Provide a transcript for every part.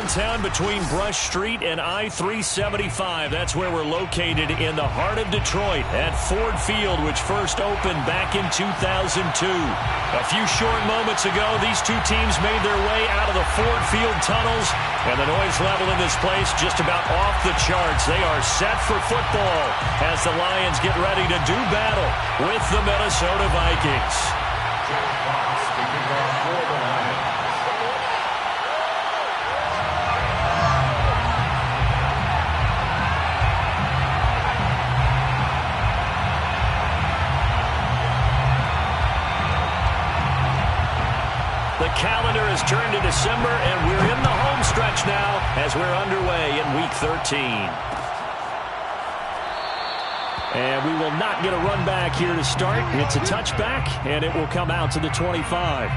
downtown between Brush Street and I-375. That's where we're located in the heart of Detroit at Ford Field, which first opened back in 2002. A few short moments ago, these two teams made their way out of the Ford Field tunnels, and the noise level in this place just about off the charts. They are set for football as the Lions get ready to do battle with the Minnesota Vikings. The calendar has turned to December, and we're in the home stretch now as we're underway in Week 13. And we will not get a run back here to start. It's a touchback, and it will come out to the 25.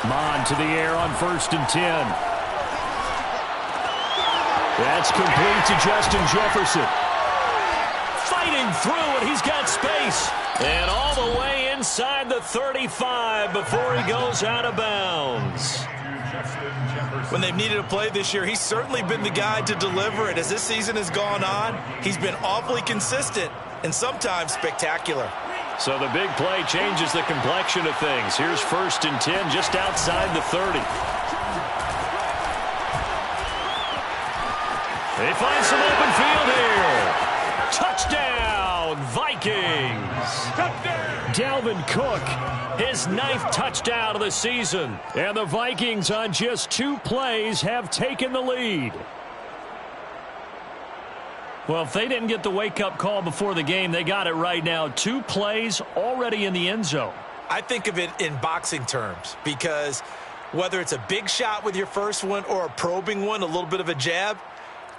Mond to the air on 1st and 10. That's complete to Justin Jefferson. Fighting through, and he's got space. And all the way inside the 35 before he goes out of bounds. When they've needed a play this year, he's certainly been the guy to deliver it. As this season has gone on, he's been awfully consistent and sometimes spectacular. So the big play changes the complexion of things. Here's 1st and 10 just outside the 30. They find some open field here. Touchdown, Vikings. Touchdown. Dalvin Cook, his 9th touchdown of the season. And the Vikings on just 2 plays have taken the lead. Well, if they didn't get the wake-up call before the game, they got it right now. 2 plays already in the end zone. I think of it in boxing terms because whether it's a big shot with your first one or a probing one, a little bit of a jab,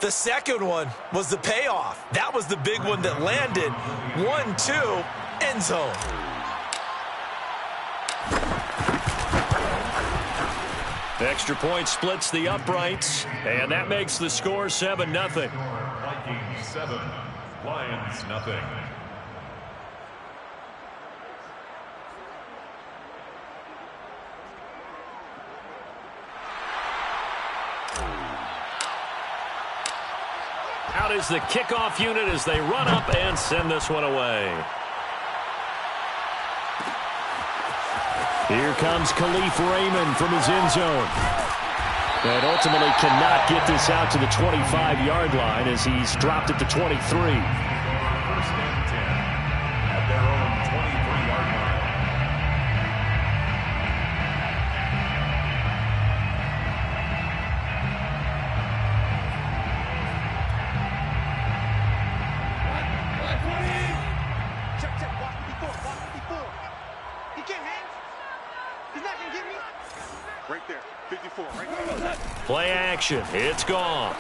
the second one was the payoff. That was the big one that landed. 1-2, end zone. Extra point splits the uprights, and that makes the score 7-0. Vikings 7, Lions nothing. Out is the kickoff unit as they run up and send this one away. Here comes Khalif Raymond from his end zone. And ultimately cannot get this out to the 25-yard line as he's dropped at the 23. 1st and 10 at their own 23-yard line. Check, watch me before. He can't hang. He's not going to get me. Right there, 54, right there. Play action. It's gone.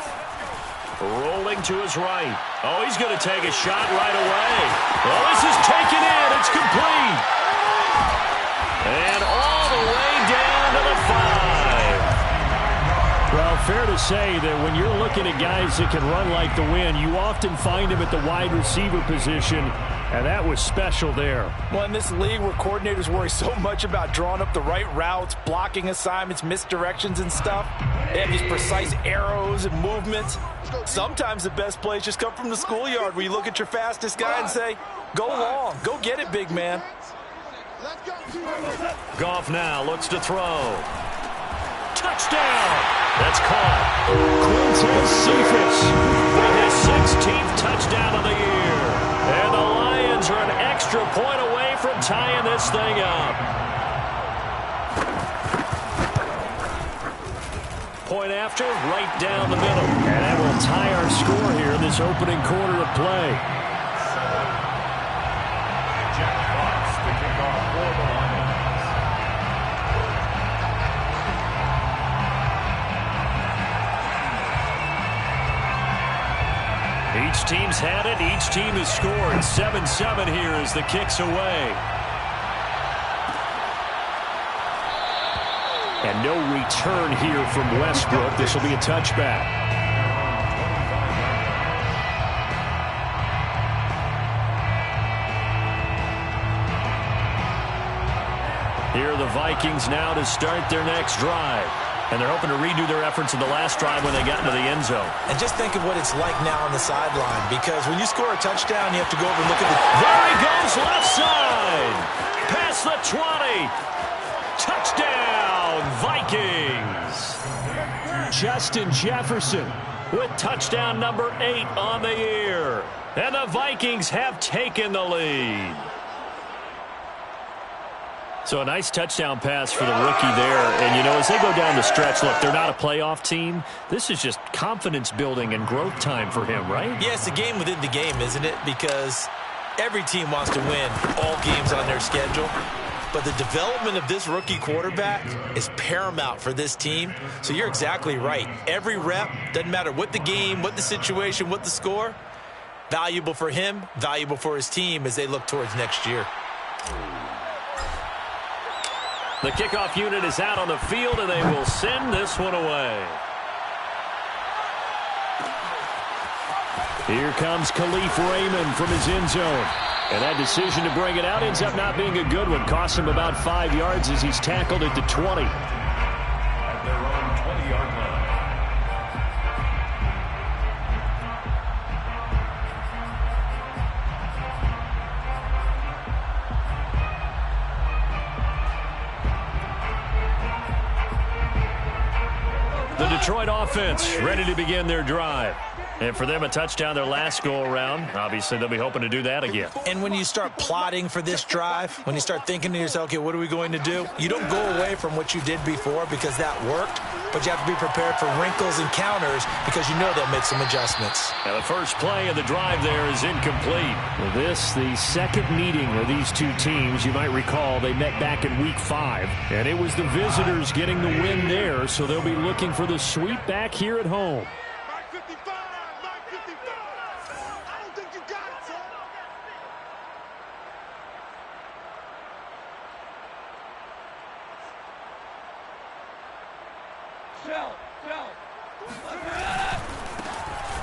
Rolling to his right. Oh, he's going to take a shot right away. Oh, this is taken in. It's complete. And all the way down to the 5. Well, fair to say that when you're looking at guys that can run like the wind, you often find them at the wide receiver position, and that was special there. Well, in this league where coordinators worry so much about drawing up the right routes, blocking assignments, misdirections and stuff, they have these precise arrows and movements. Sometimes the best plays just come from the schoolyard where you look at your fastest guy and say, go long, go get it, big man. Goff now looks to throw. Touchdown! That's caught. Quintez Cephus with his 16th touchdown of the year. And the Lions are an extra point away from tying this thing up. Point after, right down the middle. And that will tie our score here in this opening quarter of play. Jack Fox to kick off for the Lions. Each team's had it. Each team has scored. 7-7 here as the kick's away. And no return here from Westbrook. This will be a touchback. Here are the Vikings now to start their next drive. And they're hoping to redo their efforts in the last drive when they got into the end zone. And just think of what it's like now on the sideline, because when you score a touchdown, you have to go over and look at the... There he goes, left side. Past the 20. Touchdown, Vikings. Justin Jefferson with touchdown number 8 on the year. And the Vikings have taken the lead. So a nice touchdown pass for the rookie there. And, you know, as they go down the stretch, look, they're not a playoff team. This is just confidence building and growth time for him, right? Yeah, it's a game within the game, isn't it? Because every team wants to win all games on their schedule. But the development of this rookie quarterback is paramount for this team. So you're exactly right. Every rep, doesn't matter what the game, what the situation, what the score, valuable for him, valuable for his team as they look towards next year. The kickoff unit is out on the field, and they will send this one away. Here comes Khalif Raymond from his end zone. And that decision to bring it out ends up not being a good one. Costs him about 5 yards as he's tackled at the 20. At their own 20-yard line. The Detroit offense ready to begin their drive. And for them, a touchdown their last go-around. Obviously, they'll be hoping to do that again. And when you start plotting for this drive, when you start thinking to yourself, okay, what are we going to do? You don't go away from what you did before because that worked, but you have to be prepared for wrinkles and counters because you know they'll make some adjustments. Now, the first play of the drive there is incomplete. Well, this, the second meeting of these two teams, you might recall, they met back in Week 5, and it was the visitors getting the win there, so they'll be looking for the sweep back here at home.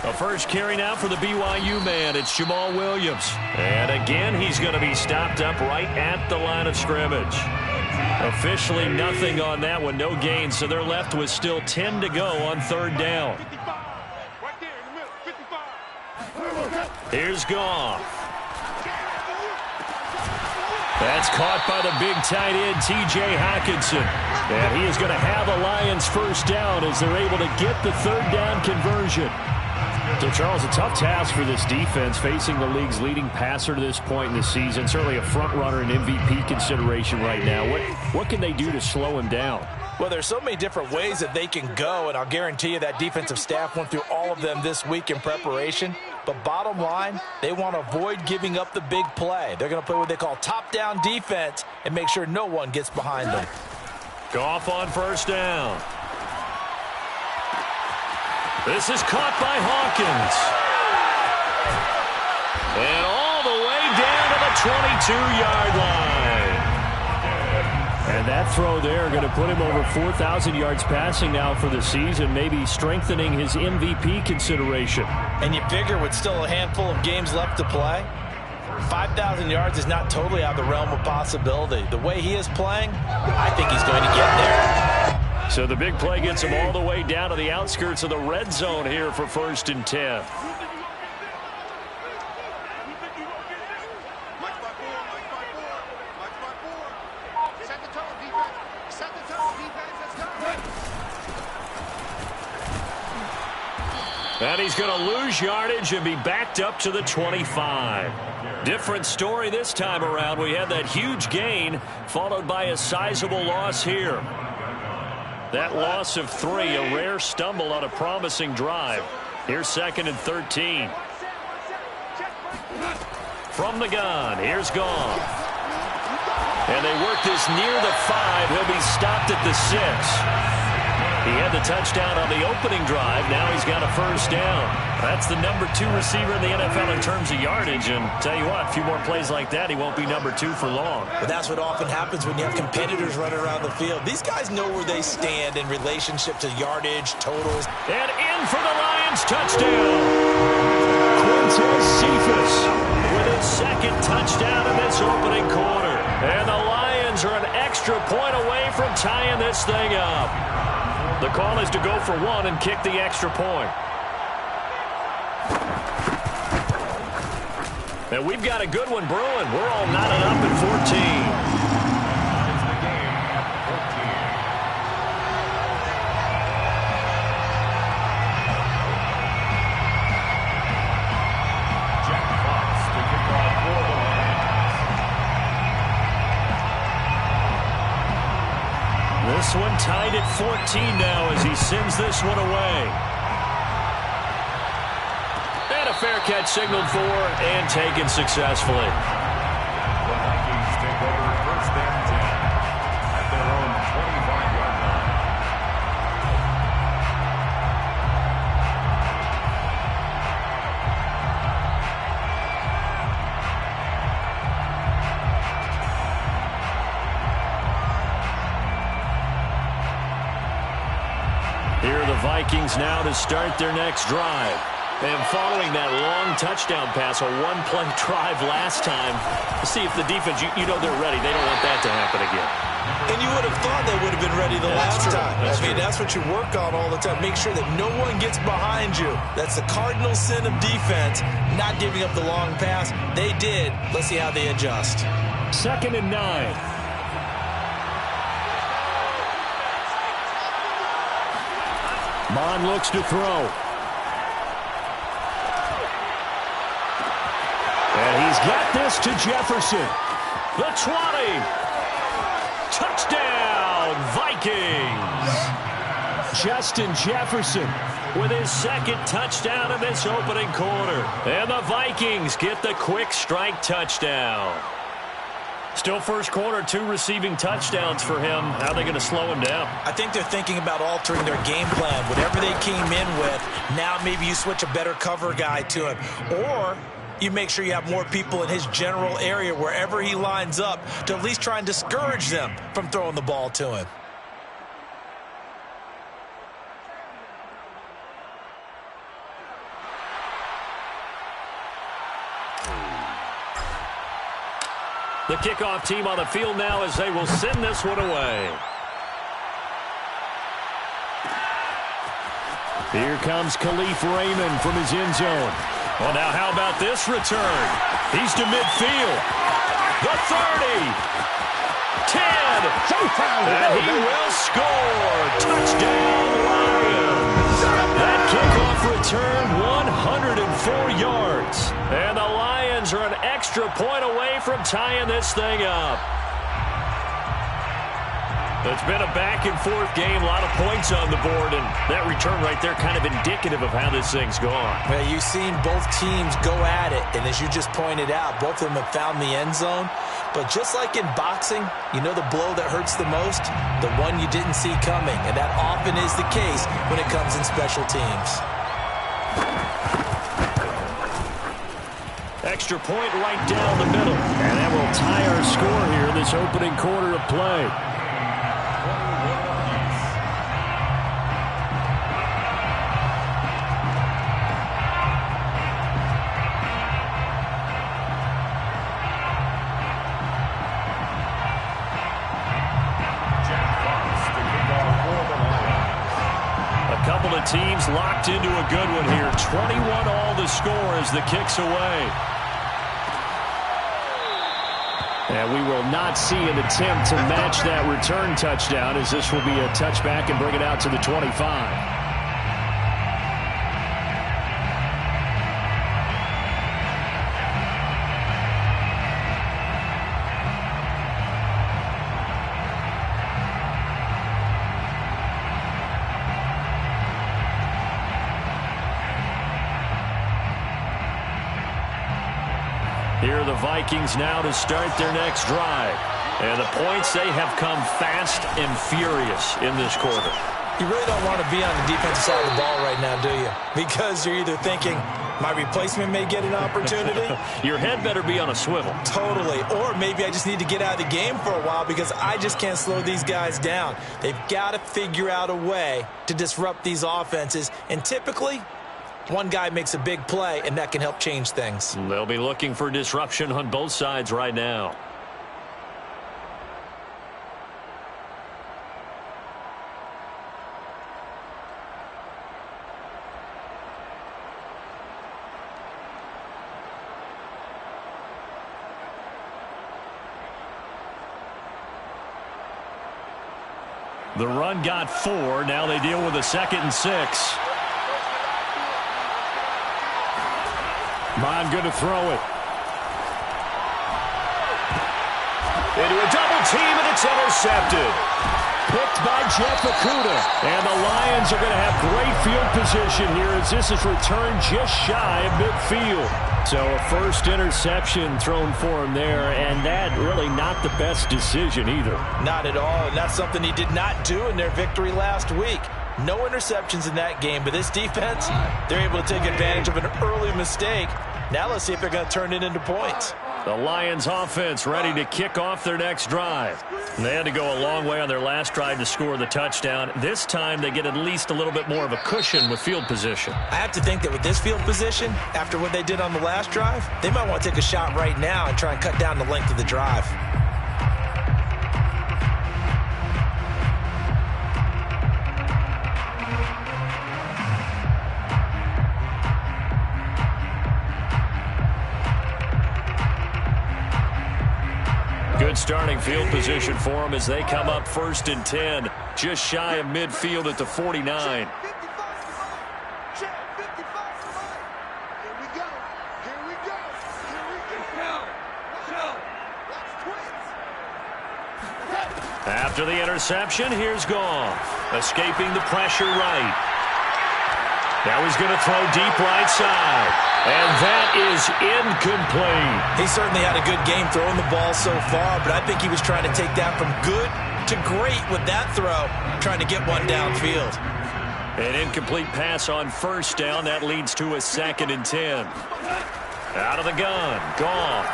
The first carry now for the BYU man. It's Jamal Williams. And again, he's going to be stopped up right at the line of scrimmage. Officially nothing on that one. No gain. So they're left with still 10 to go on third down. Here's Goff. That's caught by the big tight end, T.J. Hockenson. And he is going to have a Lions first down as they're able to get the third down conversion. So, Charles, a tough task for this defense facing the league's leading passer to this point in the season. Certainly a front runner in MVP consideration right now. What can they do to slow him down? Well, there's so many different ways that they can go, and I'll guarantee you that defensive staff went through all of them this week in preparation. But bottom line, they want to avoid giving up the big play. They're going to play what they call top-down defense and make sure no one gets behind them. Goff on first down. This is caught by Hawkins. And all the way down to the 22-yard line. And that throw there going to put him over 4,000 yards passing now for the season, maybe strengthening his MVP consideration. And you figure with still a handful of games left to play, 5,000 yards is not totally out of the realm of possibility. The way he is playing, I think he's going to get there. So the big play gets him all the way down to the outskirts of the red zone here for 1st and 10. And he's going to lose yardage and be backed up to the 25. Different story this time around. We had that huge gain followed by a sizable loss here. That loss of 3, a rare stumble on a promising drive. Here's 2nd and 13. From the gun, here's Goff. And they work this near the 5. He'll be stopped at the 6. He had the touchdown on the opening drive. Now he's got a first down. That's the number 2 receiver in the NFL in terms of yardage. And tell you what, a few more plays like that, he won't be number 2 for long. But that's what often happens when you have competitors running around the field. These guys know where they stand in relationship to yardage, totals. And in for the Lions, touchdown. Quintez Cephus with his second touchdown in this opening quarter. And the Lions are an extra point away from tying this thing up. The call is to go for 1 and kick the extra point. And we've got a good one brewing. We're all knotted up at 14. This one tied at 14 now as he sends this one away. And a fair catch signaled for and taken successfully. The Vikings take over first and 10 at their own 25-yard line. Here are the Vikings now to start their next drive. And following that long touchdown pass, a one-play drive last time, see if the defense, you know they're ready. They don't want that to happen again. And you would have thought they would have been ready the last time. That's what you work on all the time. Make sure that no one gets behind you. That's the cardinal sin of defense, not giving up the long pass. They did. Let's see how they adjust. 2nd and 9. Mond looks to throw. And he's got this to Jefferson. The 20. Touchdown, Vikings. Justin Jefferson with his second touchdown in this opening quarter. And the Vikings get the quick strike touchdown. Still first quarter, 2 receiving touchdowns for him. How are they going to slow him down? I think they're thinking about altering their game plan. Whatever they came in with, now maybe you switch a better cover guy to him. Or you make sure you have more people in his general area wherever he lines up to at least try and discourage them from throwing the ball to him. The kickoff team on the field now as they will send this one away. Here comes Khalif Raymond from his end zone. Well, now how about this return? He's to midfield. The 30. 10. And he will score. Touchdown, Lions. That kickoff return, 104 yards. And the Lions are an extra point away from tying this thing up. It's been a back-and-forth game, a lot of points on the board, and that return right there kind of indicative of how this thing's gone. Well, you've seen both teams go at it, and as you just pointed out, both of them have found the end zone. But just like in boxing, you know the blow that hurts the most? The one you didn't see coming, and that often is the case when it comes in special teams. Extra point right down the middle, and that will tie our score here in this opening quarter of play. Teams locked into a good one here. 21 all the score as the kick's away. And we will not see an attempt to match that return touchdown, as this will be a touchback and bring it out to the 25. Here are the Vikings now to start their next drive. And the points, they have come fast and furious in this quarter. You really don't want to be on the defensive side of the ball right now, do you? Because you're either thinking, my replacement may get an opportunity. Your head better be on a swivel. Totally. Or maybe I just need to get out of the game for a while because I just can't slow these guys down. They've got to figure out a way to disrupt these offenses. And typically, one guy makes a big play, and that can help change things. They'll be looking for disruption on both sides right now. The run got 4. Now they deal with a 2nd and 6. Mond going to throw it. Into a double team, and it's intercepted. Picked by Jeff Okudah. And the Lions are going to have great field position here as this is returned just shy of midfield. So a first interception thrown for him there, and that really not the best decision either. Not at all, and that's something he did not do in their victory last week. No interceptions in that game, but this defense, they're able to take advantage of an early mistake. Now let's see if they're going to turn it into points. The Lions offense ready to kick off their next drive. And they had to go a long way on their last drive to score the touchdown. This time they get at least a little bit more of a cushion with field position. I have to think that with this field position, after what they did on the last drive, they might want to take a shot right now and try and cut down the length of the drive. Good starting field position for them as they come up 1st and 10, just shy of midfield at the 49. Here we go. Here we go. Here we go. After the interception, here's Goff, escaping the pressure right. Now he's going to throw deep right side, and that is incomplete. He certainly had a good game throwing the ball so far, but I think he was trying to take that from good to great with that throw, trying to get one downfield. An incomplete pass on 1st down. That leads to a 2nd and 10. Out of the gun, Goff.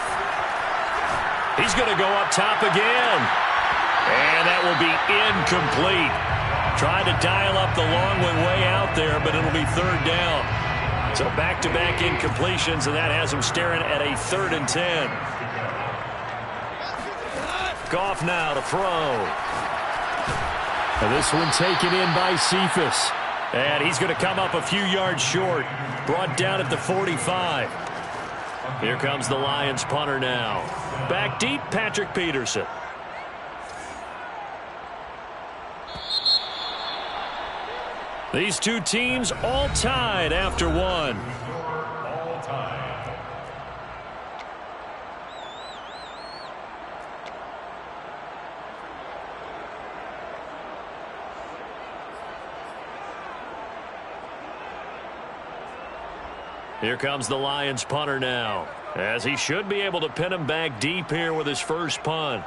He's going to go up top again, and that will be incomplete. Tried to dial up the long one way out there, but it'll be 3rd down. So back-to-back incompletions, and that has him staring at a 3rd and 10. Goff now to throw. And this one taken in by Cephas. And he's going to come up a few yards short. Brought down at the 45. Here comes the Lions punter now. Back deep, Patrick Peterson. These two teams all tied after one. All tied. Here comes the Lions punter now, as he should be able to pin him back deep here with his first punt.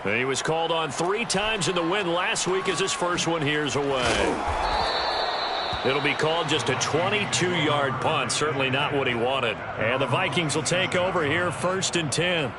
He was called on 3 times in the win last week as his first one here's away. It'll be called just a 22-yard punt. Certainly not what he wanted. And the Vikings will take over here 1st and 10.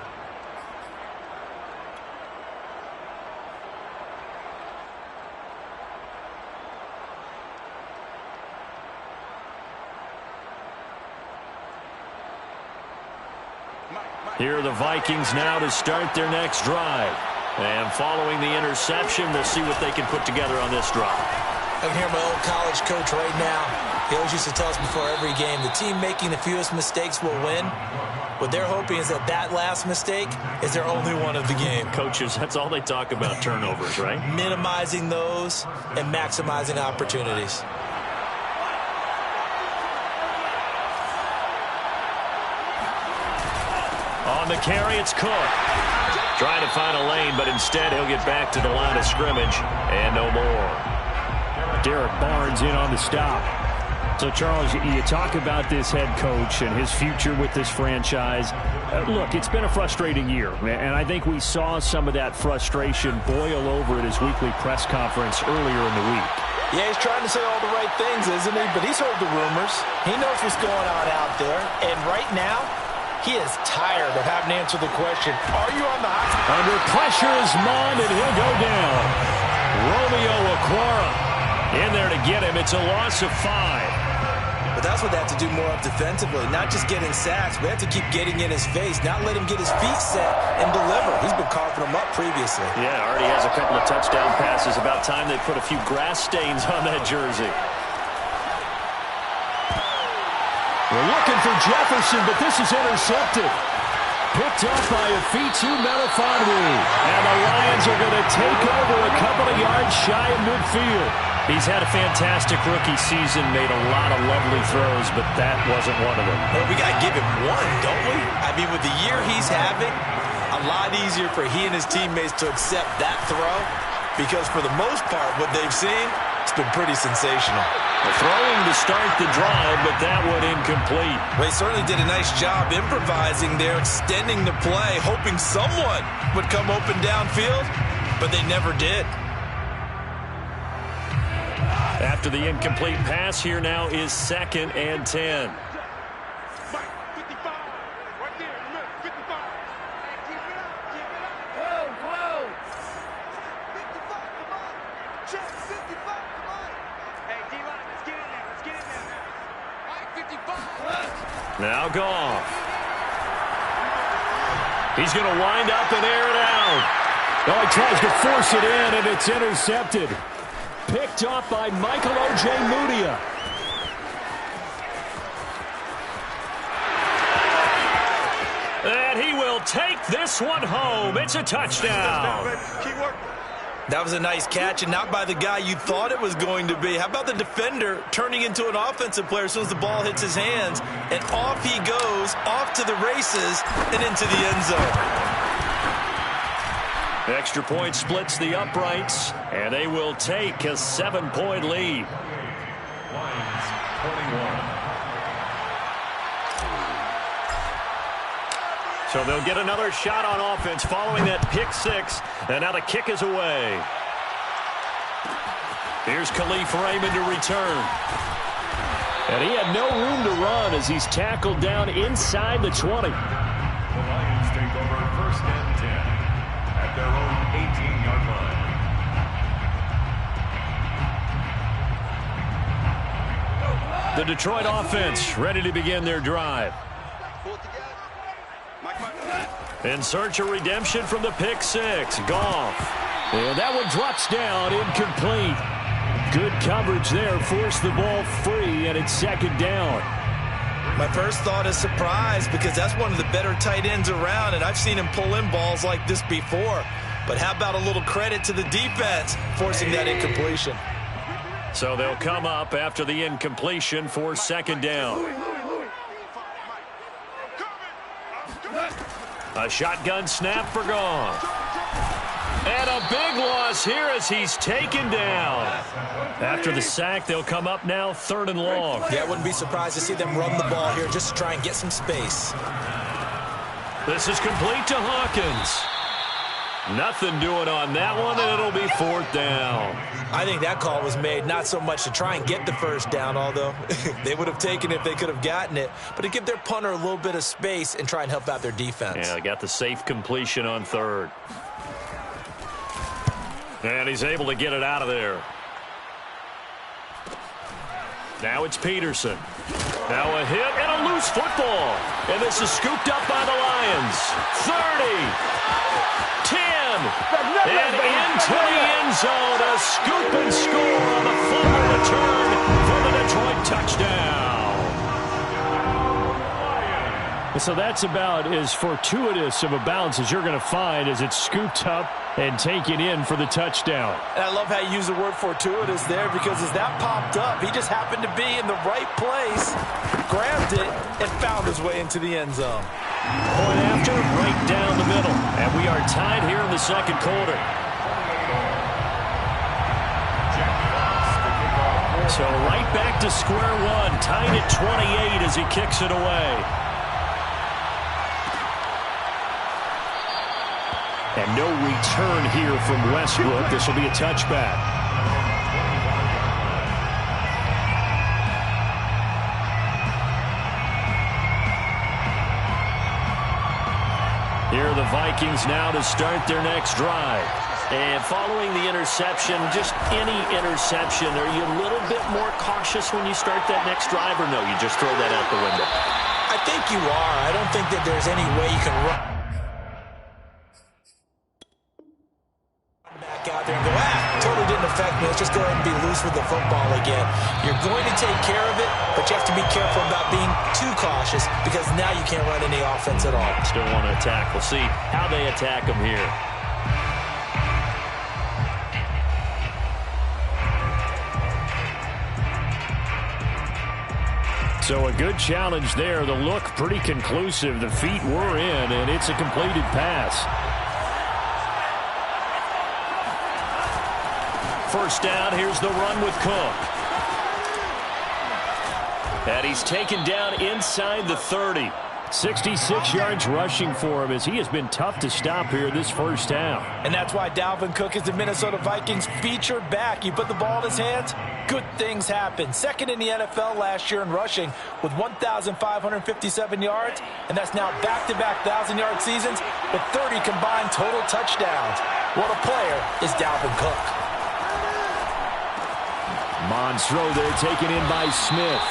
Here are the Vikings now to start their next drive. And following the interception, we'll see what they can put together on this drive. I can hear my old college coach right now. He always used to tell us before every game, the team making the fewest mistakes will win. What they're hoping is that that last mistake is their only one of the game. Coaches, that's all they talk about, turnovers, right? Minimizing those and maximizing opportunities. On the carry, it's Cook. Trying to find a lane, but instead he'll get back to the line of scrimmage and no more. Derek Barnes in on the stop. So, Charles, you talk about this head coach and his future with this franchise. Look, it's been a frustrating year, and I think we saw some of that frustration boil over at his weekly press conference earlier in the week. Yeah, he's trying to say all the right things, isn't he? But he's heard the rumors. He knows what's going on out there. And right now, he is tired of having to answer the question, are you on the hot seat? Under pressure is Mond, and he'll go down. Romeo Okwara in there to get him. It's a loss of 5. But that's what they have to do more of defensively, not just getting sacks. We have to keep getting in his face, not let him get his feet set and deliver. He's been carving them up previously. Yeah, already has a couple of touchdown passes. About time they put a few grass stains on that jersey. We're looking for Jefferson, but this is intercepted. Picked up by Afitu Melifonwu. And the Lions are going to take over a couple of yards shy of midfield. He's had a fantastic rookie season, made a lot of lovely throws, but that wasn't one of them. Well, we got to give him one, don't we? I mean, with the year he's having, a lot easier for he and his teammates to accept that throw because for the most part, what they've seen, it's been pretty sensational. Throwing to start the drive, but that one incomplete. Well, he certainly did a nice job improvising there, extending the play, hoping someone would come open downfield, but they never did. After the incomplete pass, here now is 2nd and 10. Mike, 55. Right there in the middle, 55. Hey, keep it up, keep it up. Whoa. 55, come on. Check, 55, come on. Hey, D-line, let's get in there, let's get in there. Mike, 55. Now Goff. He's going to wind up and air it out. Oh, he tries to force it in, and it's intercepted. Picked off by Michael Ojemudia. And he will take this one home. It's a touchdown. That was a nice catch, and not by the guy you thought it was going to be. How about the defender turning into an offensive player as soon as the ball hits his hands, and off he goes, off to the races, and into the end zone. Extra point splits the uprights, and they will take a 7-point lead. Lions 21. So they'll get another shot on offense following that pick 6, and now the kick is away. Here's Khalif Raymond to return. And he had no room to run as he's tackled down inside the 20. The Lions take over 1st and 10 at their own 18-yard line. The Detroit offense ready to begin their drive. In search of redemption from the pick 6. Goff. And that one drops down, incomplete. Good coverage there, forced the ball free, and it's 2nd down. My first thought is surprise because that's one of the better tight ends around, and I've seen him pull in balls like this before. But how about a little credit to the defense forcing that incompletion? So they'll come up after the incompletion for 2nd down. A shotgun snap for Goff. And a big loss here as he's taken down. After the sack, they'll come up now 3rd and long. Yeah, I wouldn't be surprised to see them run the ball here just to try and get some space. This is complete to Hawkins. Nothing doing on that one, and it'll be 4th down. I think that call was made not so much to try and get the 1st down, although they would have taken it if they could have gotten it, but to give their punter a little bit of space and try and help out their defense. Yeah, they got the safe completion on 3rd. And he's able to get it out of there. Now it's Peterson. Now a hit and a loose football. And this is scooped up by the Lions. 30. 10. And into the end zone. A scoop and score on the fumble return for the Detroit touchdown. So that's about as fortuitous of a bounce as you're going to find as it's scooped up and taken in for the touchdown. And I love how you use the word fortuitous there because as that popped up, he just happened to be in the right place, grabbed it, and found his way into the end zone. Point after, right down the middle. And we are tied here in the 2nd quarter. So right back to square one, tied at 28 as he kicks it away. And no return here from Westbrook. This will be a touchback. Here are the Vikings now to start their next drive. And following the interception, just any interception, are you a little bit more cautious when you start that next drive, or no, you just throw that out the window? I think you are. I don't think that there's any way you can run back out there and go, totally didn't affect me. Let's just go ahead and be loose with the football again. You're going to take care of it, but you have to be careful about being too cautious because now you can't run any offense at all. Still want to attack. We'll see how they attack them here. So a good challenge there. The look pretty conclusive. The feet were in, and it's a completed pass. First down, here's the run with Cook. And he's taken down inside the 30. 66 yards rushing for him as he has been tough to stop here this first half. And that's why Dalvin Cook is the Minnesota Vikings featured back. You put the ball in his hands, good things happen. Second in the NFL last year in rushing with 1,557 yards, and that's now back-to-back 1,000-yard seasons with 30 combined total touchdowns. What a player is Dalvin Cook. Monstro there taken in by Smith.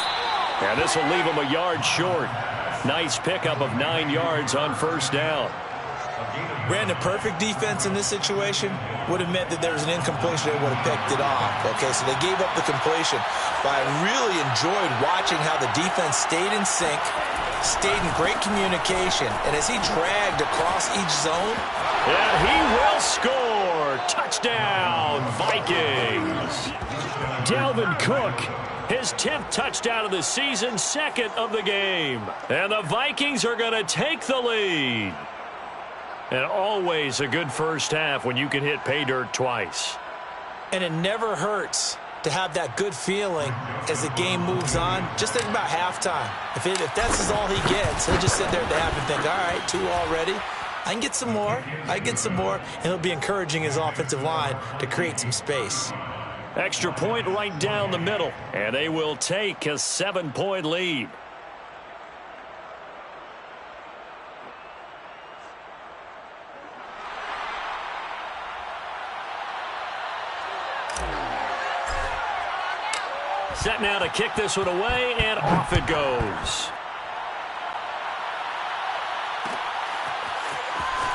And this will leave him a yard short. Nice pickup of 9 yards on first down. Brandon, perfect defense in this situation would have meant that there was an incompletion. They would have picked it off. Okay, so they gave up the completion. But I really enjoyed watching how the defense stayed in sync, stayed in great communication, and as he dragged across each zone. And he will score. Touchdown, Vikings. Dalvin Cook, his 10th touchdown of the season, second of the game. And the Vikings are going to take the lead. And always a good first half when you can hit pay dirt twice. And it never hurts to have that good feeling as the game moves on. Just think about halftime. If that's all he gets, he'll just sit there at the half and think, all right, 2 already. I can get some more. I get some more. And he'll be encouraging his offensive line to create some space. Extra point right down the middle. And they will take a 7-point lead. Set now to kick this one away, and off it goes.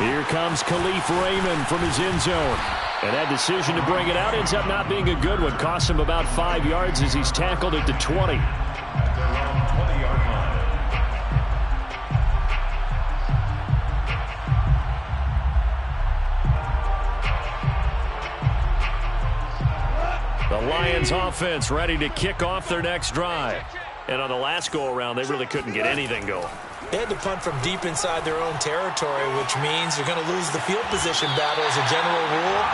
Here comes Khalif Raymond from his end zone. And that decision to bring it out ends up not being a good one. Cost him about 5 yards as he's tackled at the 20. At their own 20-yard line. The Lions offense ready to kick off their next drive. And on the last go-around, they really couldn't get anything going. They had to punt from deep inside their own territory, which means you're going to lose the field position battle as a general rule.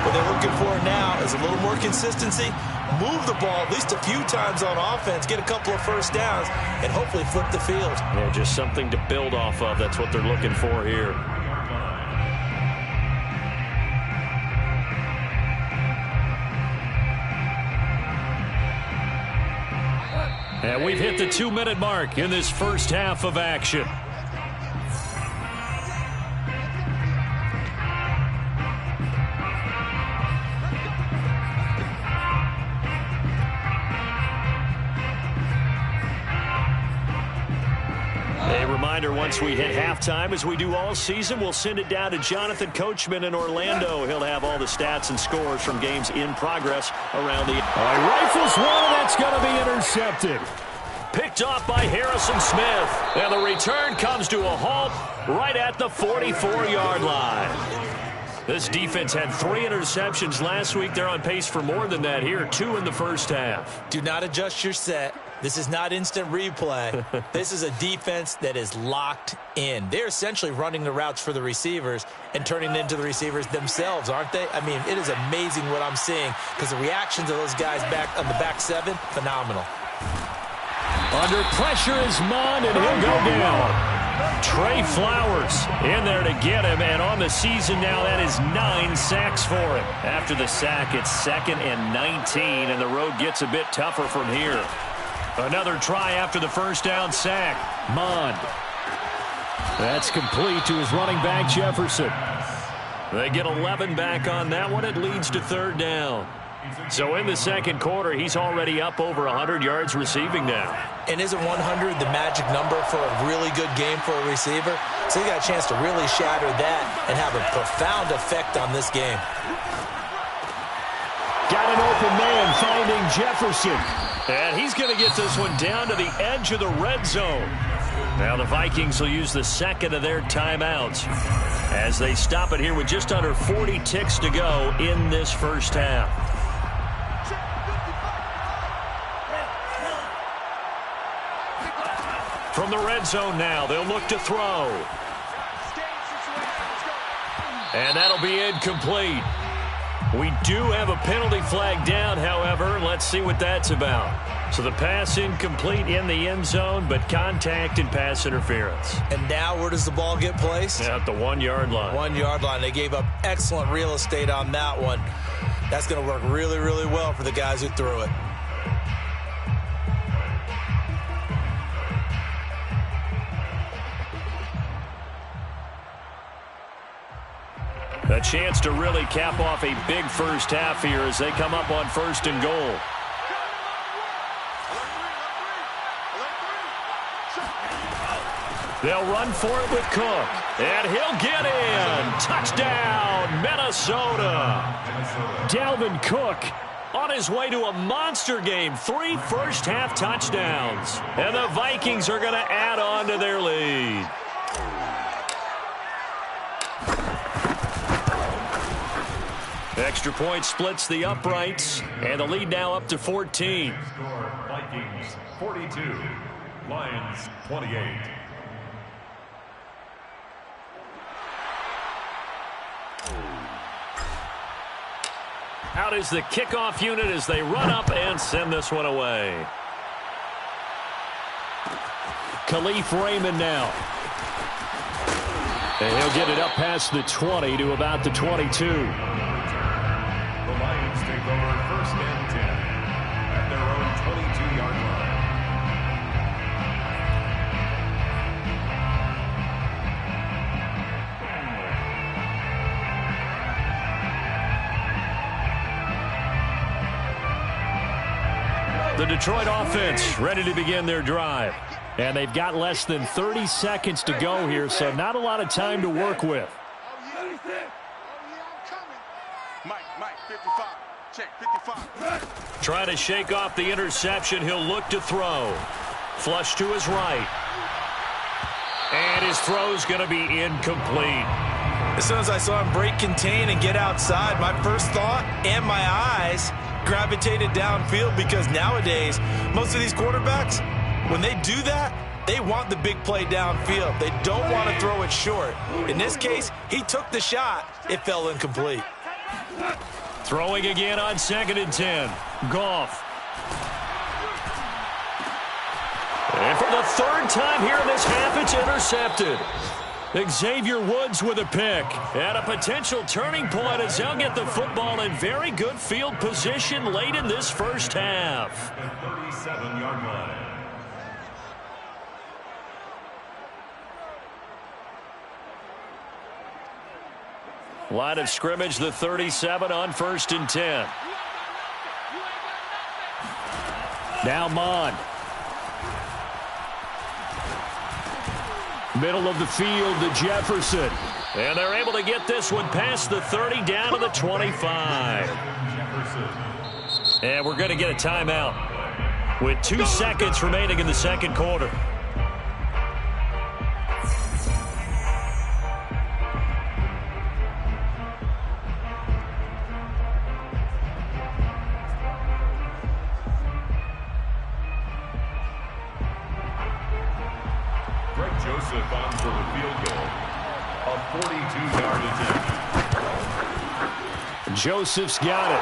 What they're looking for now is a little more consistency, move the ball at least a few times on offense, get a couple of first downs, and hopefully flip the field. Yeah, just something to build off of. That's what they're looking for here. And we've hit the 2-minute mark in this first half of action. A reminder, once we hit halftime, as we do all season, we'll send it down to Jonathan Coachman in Orlando. He'll have all the stats and scores from games in progress around the... Rifles one, that's going to be intercepted. Picked off by Harrison Smith. And the return comes to a halt right at the 44-yard line. This defense had 3 interceptions last week. They're on pace for more than that here, 2 in the first half. Do not adjust your set. This is not instant replay. This is a defense that is locked in. They're essentially running the routes for the receivers and turning it into the receivers themselves, aren't they? I mean, it is amazing what I'm seeing because the reactions of those guys back on the back seven, phenomenal. Under pressure is Mond, and he'll go down. Trey Flowers in there to get him, and on the season now, that is 9 sacks for him. After the sack, it's 2nd and 19, and the road gets a bit tougher from here. Another try after the first down sack. Mond. That's complete to his running back, Jefferson. They get 11 back on that one. It leads to 3rd down. So in the second quarter, he's already up over 100 yards receiving now. And isn't 100 the magic number for a really good game for a receiver? So he got a chance to really shatter that and have a profound effect on this game. Got an open man finding Jefferson. And he's going to get this one down to the edge of the red zone. Now the Vikings will use the second of their timeouts as they stop it here with just under 40 ticks to go in this first half. From the red zone now, they'll look to throw. And that'll be incomplete. We do have a penalty flag down, however. Let's see what that's about. So the pass incomplete in the end zone, but contact and pass interference. And now where does the ball get placed? At the 1-yard line. 1-yard line. They gave up excellent real estate on that one. That's going to work really, really well for the guys who threw it. A chance to really cap off a big first half here as they come up on 1st and goal. They'll run for it with Cook. And he'll get in. Touchdown, Minnesota. Dalvin Cook on his way to a monster game. 3 first-half touchdowns. And the Vikings are going to add on to their lead. Extra point splits the uprights, and the lead now up to 14. Score Vikings 42, Lions 28. Out is the kickoff unit as they run up and send this one away. Khalif Raymond now. And he'll get it up past the 20 to about the 22. The Lions take over 1st and 10 at their own 22-yard line. The Detroit offense ready to begin their drive. And they've got less than 30 seconds to go here, so not a lot of time to work with. Mike, 55. Check, 55. Trying to shake off the interception. He'll look to throw. Flush to his right. And his throw's going to be incomplete. As soon as I saw him break contain and get outside, my first thought and my eyes gravitated downfield because nowadays, most of these quarterbacks, when they do that, they want the big play downfield. They don't want to throw it short. In this case, he took the shot. It fell incomplete. Throwing again on 2nd and 10. Goff. And for the 3rd time here in this half, it's intercepted. Xavier Woods with a pick. And a potential turning point as they'll get the football in very good field position late in this first half. The 37-yard line. Line of scrimmage, the 37 on 1st and 10. Now Mond. Middle of the field to Jefferson. And they're able to get this one past the 30 down to the 25. And we're going to get a timeout with 2 seconds remaining in the second quarter. Greg Joseph on for the field goal. A 42-yard attempt. Joseph's got it.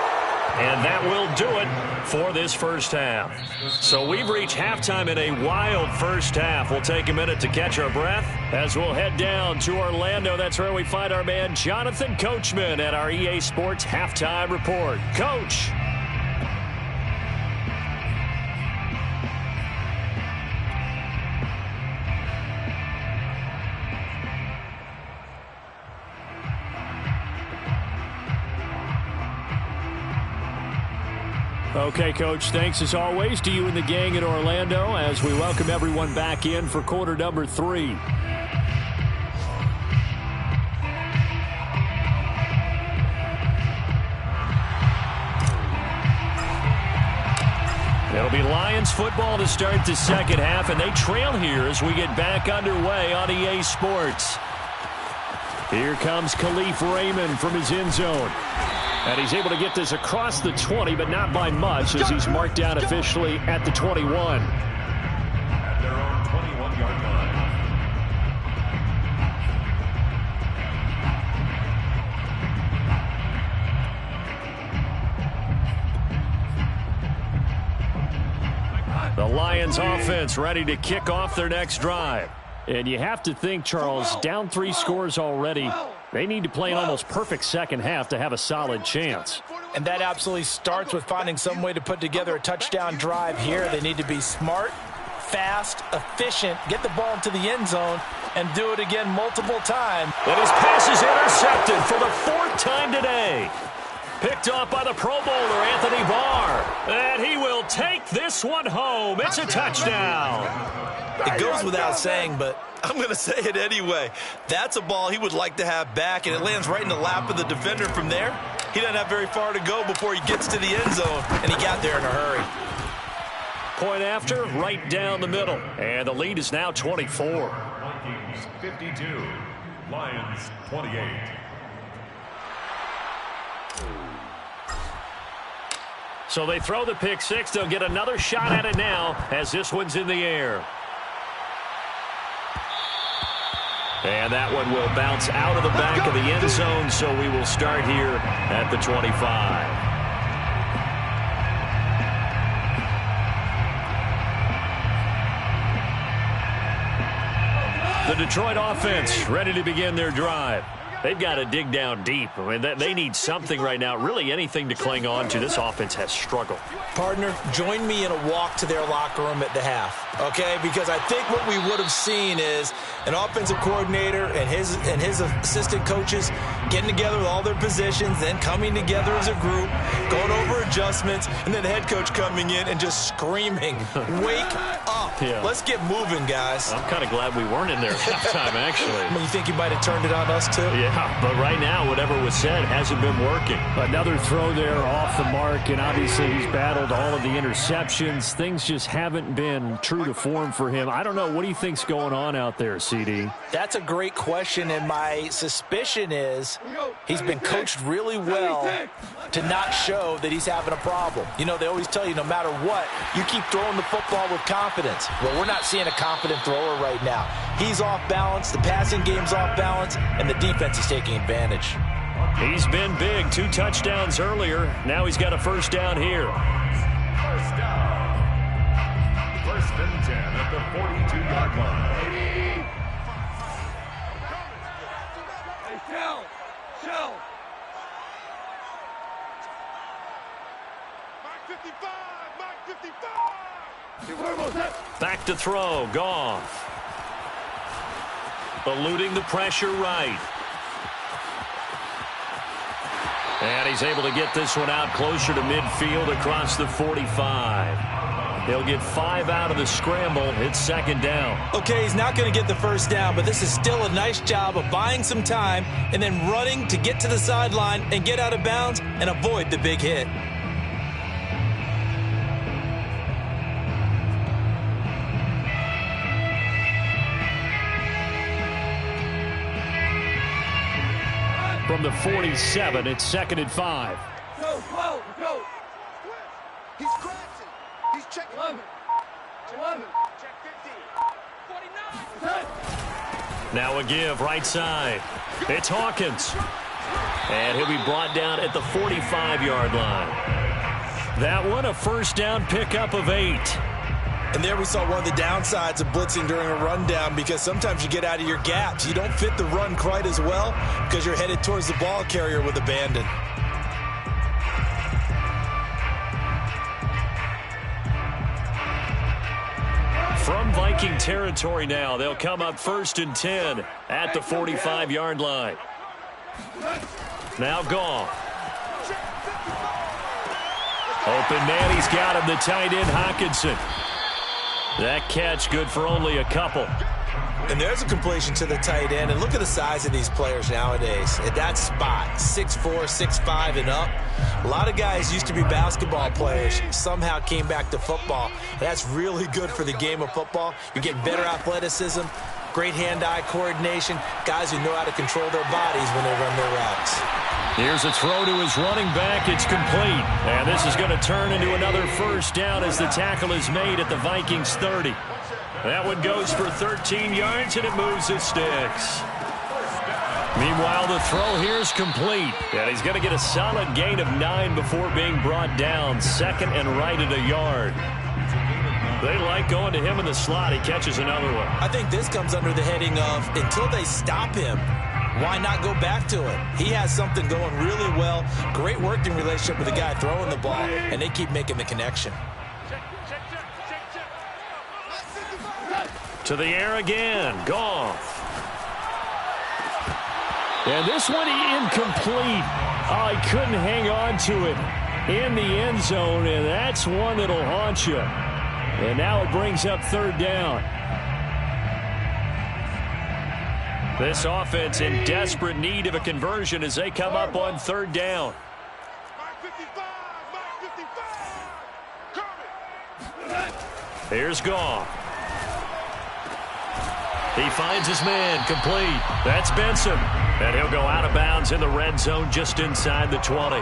And that will do it for this first half. So we've reached halftime in a wild first half. We'll take a minute to catch our breath as we'll head down to Orlando. That's where we find our man Jonathan Coachman at our EA Sports Halftime Report. Coach. Okay, Coach, thanks as always to you and the gang in Orlando as we welcome everyone back in for quarter number 3. It'll be Lions football to start the second half, and they trail here as we get back underway on EA Sports. Here comes Khalif Raymond from his end zone. And he's able to get this across the 20, but not by much as he's marked down officially at the 21. At their own 21-yard line. The Lions offense ready to kick off their next drive. And you have to think, Charles, down 3 scores already. They need to play an almost perfect second half to have a solid chance. And that absolutely starts with finding some way to put together a touchdown drive here. They need to be smart, fast, efficient, get the ball into the end zone, and do it again multiple times. And his pass is intercepted for the 4th time today. Picked off by the Pro Bowler, Anthony Barr. And he will take this one home. It's a touchdown. It goes without saying, but I'm going to say it anyway. That's a ball he would like to have back, and it lands right in the lap of the defender from there. He doesn't have very far to go before he gets to the end zone, and he got there in a hurry. Point after, right down the middle. And the lead is now 24. Vikings 52, Lions 28. So they throw the pick six. They'll get another shot at it now as this one's in the air. And that one will bounce out of the back of the end zone, so we will start here at the 25. The Detroit offense ready to begin their drive. They've got to dig down deep. I mean, they need something right now, really anything to cling on to. This offense has struggled. Partner, join me in a walk to their locker room at the half, okay? Because I think what we would have seen is an offensive coordinator and his assistant coaches getting together with all their positions, then coming together as a group, going over adjustments, and then the head coach coming in and just screaming, wake up. Yeah. Let's get moving, guys. I'm kind of glad we weren't in there at halftime, actually. I mean, you think you might have turned it on us, too? Yeah, but right now, whatever was said hasn't been working. Another throw there off the mark, and obviously he's battled all of the interceptions. Things just haven't been true to form for him. I don't know. What do you think's going on out there, CD? That's a great question, and my suspicion is he's been coached really well to not show that he's having a problem. You know, they always tell you no matter what, you keep throwing the football with confidence. Well, we're not seeing a confident thrower right now. He's off balance, the passing game's off balance, and the defense is taking advantage. He's been big. 2 touchdowns earlier. Now he's got a first down here. First down. First and 10 at the 42-yard line. Hey, Shell! Mark 55! Mark 55! Back to throw. Goff. Eluding the pressure right. And he's able to get this one out closer to midfield across the 45. He'll get 5 out of the scramble. It's second down. Okay, he's not going to get the first down, but this is still a nice job of buying some time and then running to get to the sideline and get out of bounds and avoid the big hit. From the 47, it's second and 5. Go! He's crashing. He's checking 11. Check 50. 49. Now a give right side. It's Hawkins. And he'll be brought down at the 45-yard line. That one a first down pickup of 8. And there we saw one of the downsides of blitzing during a rundown, because sometimes you get out of your gaps. You don't fit the run quite as well because you're headed towards the ball carrier with abandon. From Viking territory now, they'll come up 1st and 10 at the 45-yard line. Now Goff. Open man, he's got him, the tight end Hockenson. That catch good for only a couple. And there's a completion to the tight end. And look at the size of these players nowadays. At that spot, 6'4", 6'5", and up. A lot of guys used to be basketball players, somehow came back to football. And that's really good for the game of football. You're getting better athleticism, great hand-eye coordination, guys who know how to control their bodies when they run their routes. Here's a throw to his running back. It's complete. And this is going to turn into another first down as the tackle is made at the Vikings 30. That one goes for 13 yards, and it moves the sticks. Meanwhile, the throw here is complete. And he's going to get a solid gain of 9 before being brought down. 2nd and right at a yard. They like going to him in the slot. He catches another one. I think this comes under the heading of, until they stop him, why not go back to it? He has something going really well. Great working relationship with the guy throwing the ball, and they keep making the connection. To the air again. Goff. And this one incomplete. Oh, he couldn't hang on to it in the end zone, and that's one that'll haunt you. And now it brings up 3rd down. This offense in desperate need of a conversion as they come up on 3rd down. Here's Goff. He finds his man, complete. That's Benson. And he'll go out of bounds in the red zone just inside the 20.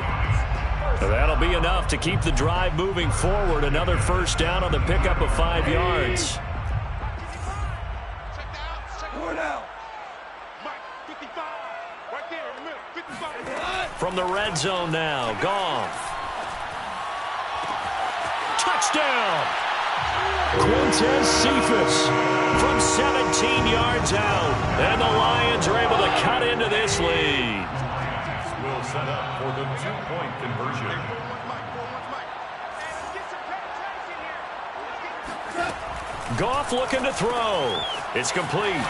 That'll be enough to keep the drive moving forward. Another first down on the pickup of 5 yards. From the red zone now, Goff. Touchdown! Quintez Cephus from 17 yards out. And the Lions are able to cut into this lead. Will set up for the 2-point conversion. Goff looking to throw. It's complete.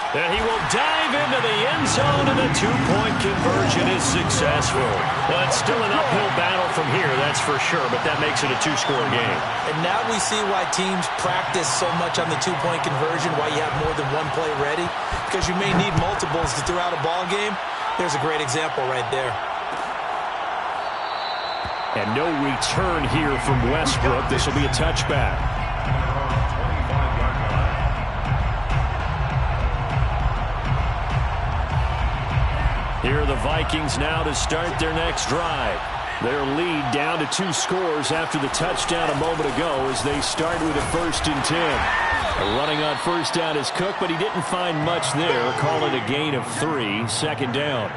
And he will dive into the end zone, and the 2-point conversion is successful. But it's still an uphill battle from here, that's for sure, but that makes it a 2-score game. And now we see why teams practice so much on the 2-point conversion, why you have more than one play ready, because you may need multiples to throw out a ball game. There's a great example right there. And no return here from Westbrook. This will be a touchback. Here are the Vikings now to start their next drive. Their lead down to 2 scores after the touchdown a moment ago as they start with a 1st and 10. Running on first down is Cook, but he didn't find much there. Call it a gain of 3, 2nd down.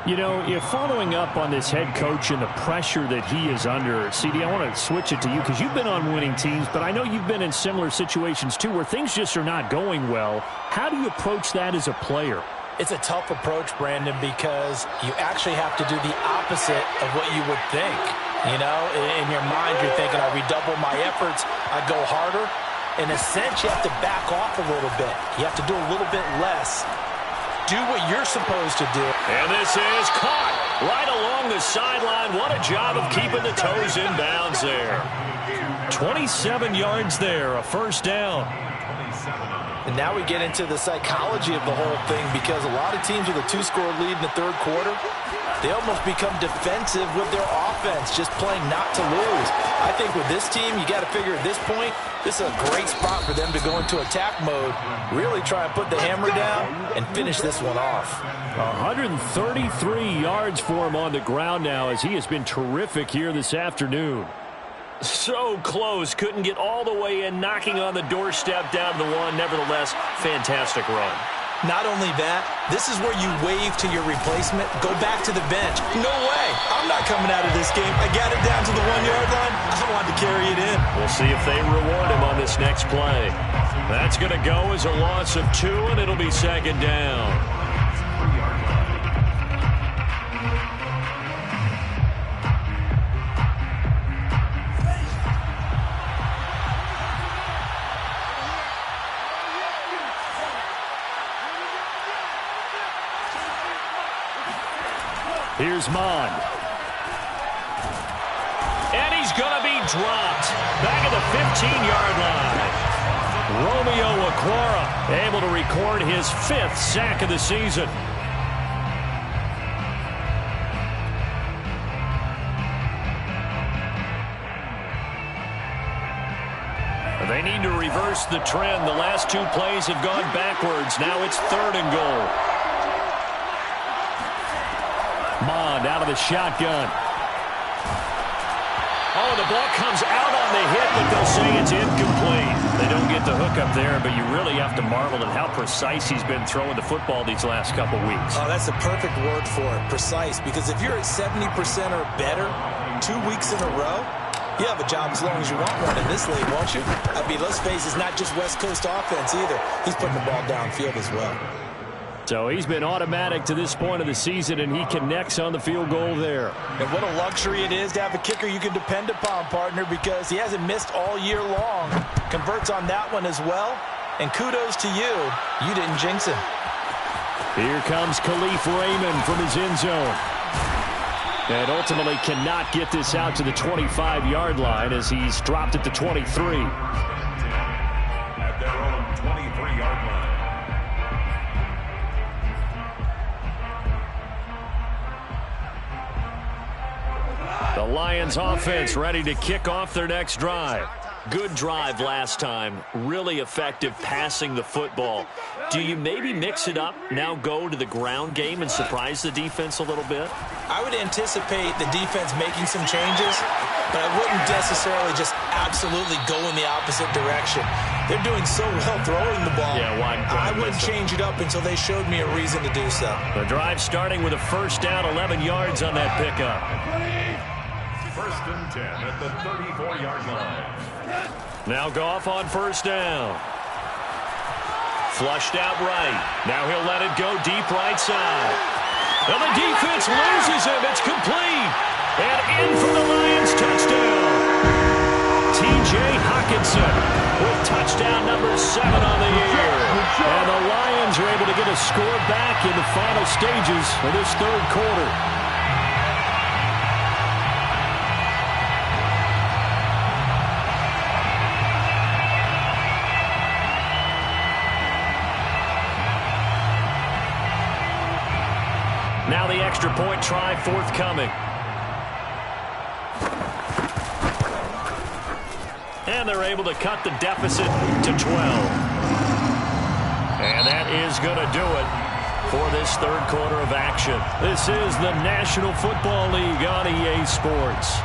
You know, if following up on this head coach and the pressure that he is under, CD, I want to switch it to you because you've been on winning teams, but I know you've been in similar situations too where things just are not going well. How do you approach that as a player? It's a tough approach, Brandon, because you actually have to do the opposite of what you would think. You know, in your mind, you're thinking, I redouble my efforts, I go harder. In a sense, you have to back off a little bit. You have to do a little bit less. Do what you're supposed to do. And this is caught right along the sideline. What a job of keeping the toes in bounds there. 27 yards there, a first down. And now we get into the psychology of the whole thing, because a lot of teams with a 2-score lead in the 3rd quarter, they almost become defensive with their offense, just playing not to lose. I think with this team, you got to figure at this point, this is a great spot for them to go into attack mode, really try and put the hammer down and finish this one off. 133 yards for him on the ground now as he has been terrific here this afternoon. So close, couldn't get all the way in, knocking on the doorstep down to the 1. Nevertheless, fantastic run. Not only that, this is where you wave to your replacement, go back to the bench. No way. I'm not coming out of this game. I got it down to the 1-yard line. I want to carry it in. We'll see if they reward him on this next play. That's going to go as a loss of 2, and it'll be second down. Here's Mond. And he's going to be dropped. Back at the 15-yard line. Romeo Okwara able to record his 5th sack of the season. They need to reverse the trend. The last 2 plays have gone backwards. Now it's 3rd and goal. Mond out of the shotgun. Oh, the ball comes out on the hit, but they'll say it's incomplete. They don't get the hook up there, but you really have to marvel at how precise he's been throwing the football these last couple weeks. Oh, that's the perfect word for it, precise, because if you're at 70% or better 2 weeks in a row, you have a job as long as you want one in this league, won't you? I mean, let's face it, it's not just West Coast offense either. He's putting the ball downfield as well. So he's been automatic to this point of the season, and he connects on the field goal there. And what a luxury it is to have a kicker you can depend upon, partner, because he hasn't missed all year long. Converts on that one as well. And kudos to you. You didn't jinx him. Here comes Khalif Raymond from his end zone. And ultimately cannot get this out to the 25-yard line as he's dropped at the 23. At their own 23-yard line. The Lions offense ready to kick off their next drive. Good drive last time. Really effective passing the football. Do you maybe mix it up, now go to the ground game and surprise the defense a little bit? I would anticipate the defense making some changes, but I wouldn't necessarily just absolutely go in the opposite direction. They're doing so well throwing the ball. Yeah, I wouldn't change it up until they showed me a reason to do so. The drive starting with a first down, 11 yards on that pickup. 1st and 10 at the 34-yard line. Now Goff on first down. Flushed out right. Now he'll let it go deep right side. And the defense loses him. It's complete. And in for the Lions touchdown. T.J. Hockenson with touchdown number 7 on the year. And the Lions are able to get a score back in the final stages of this 3rd quarter. Now the extra point try forthcoming. And they're able to cut the deficit to 12. And that is going to do it for this 3rd quarter of action. This is the National Football League on EA Sports.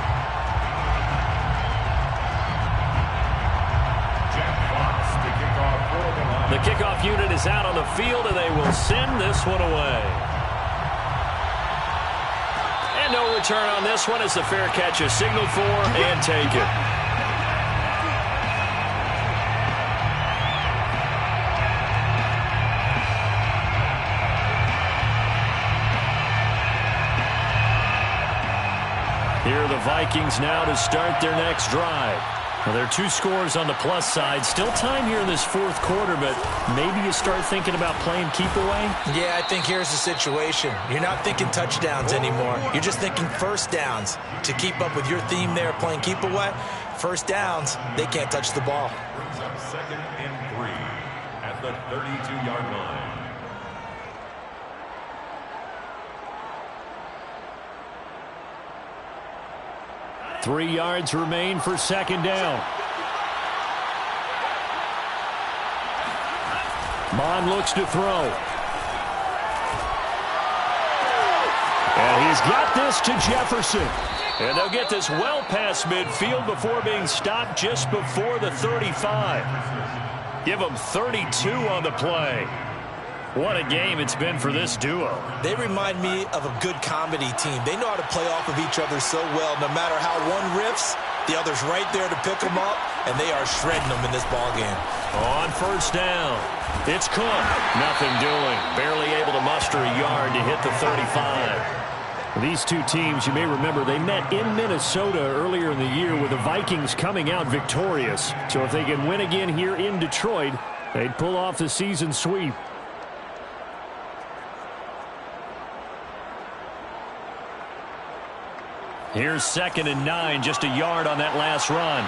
Jack Fox to kick off for the Lions. The kickoff unit is out on the field, and they will send this one away. No return on this one as the fair catch is signaled for and taken. Here are the Vikings now to start their next drive. Well, there are 2 scores on the plus side. Still time here in this 4th quarter, but maybe you start thinking about playing keep away? Yeah, I think here's the situation. You're not thinking touchdowns anymore. You're just thinking first downs. To keep up with your theme there, playing keep away, first downs, they can't touch the ball. Brings up 2nd and 3 at the 32-yard line. Three yards remain for second down. Mond looks to throw. And he's got this to Jefferson. And they'll get this well past midfield before being stopped just before the 35. Give them 32 on the play. What a game it's been for this duo. They remind me of a good comedy team. They know how to play off of each other so well. No matter how one riffs, the other's right there to pick them up, and they are shredding them in this ballgame. On first down, it's Cook. Nothing doing. Barely able to muster a yard to hit the 35. These two teams, you may remember, they met in Minnesota earlier in the year with the Vikings coming out victorious. So if they can win again here in Detroit, they'd pull off the season sweep. Here's 2nd and 9, just a yard on that last run.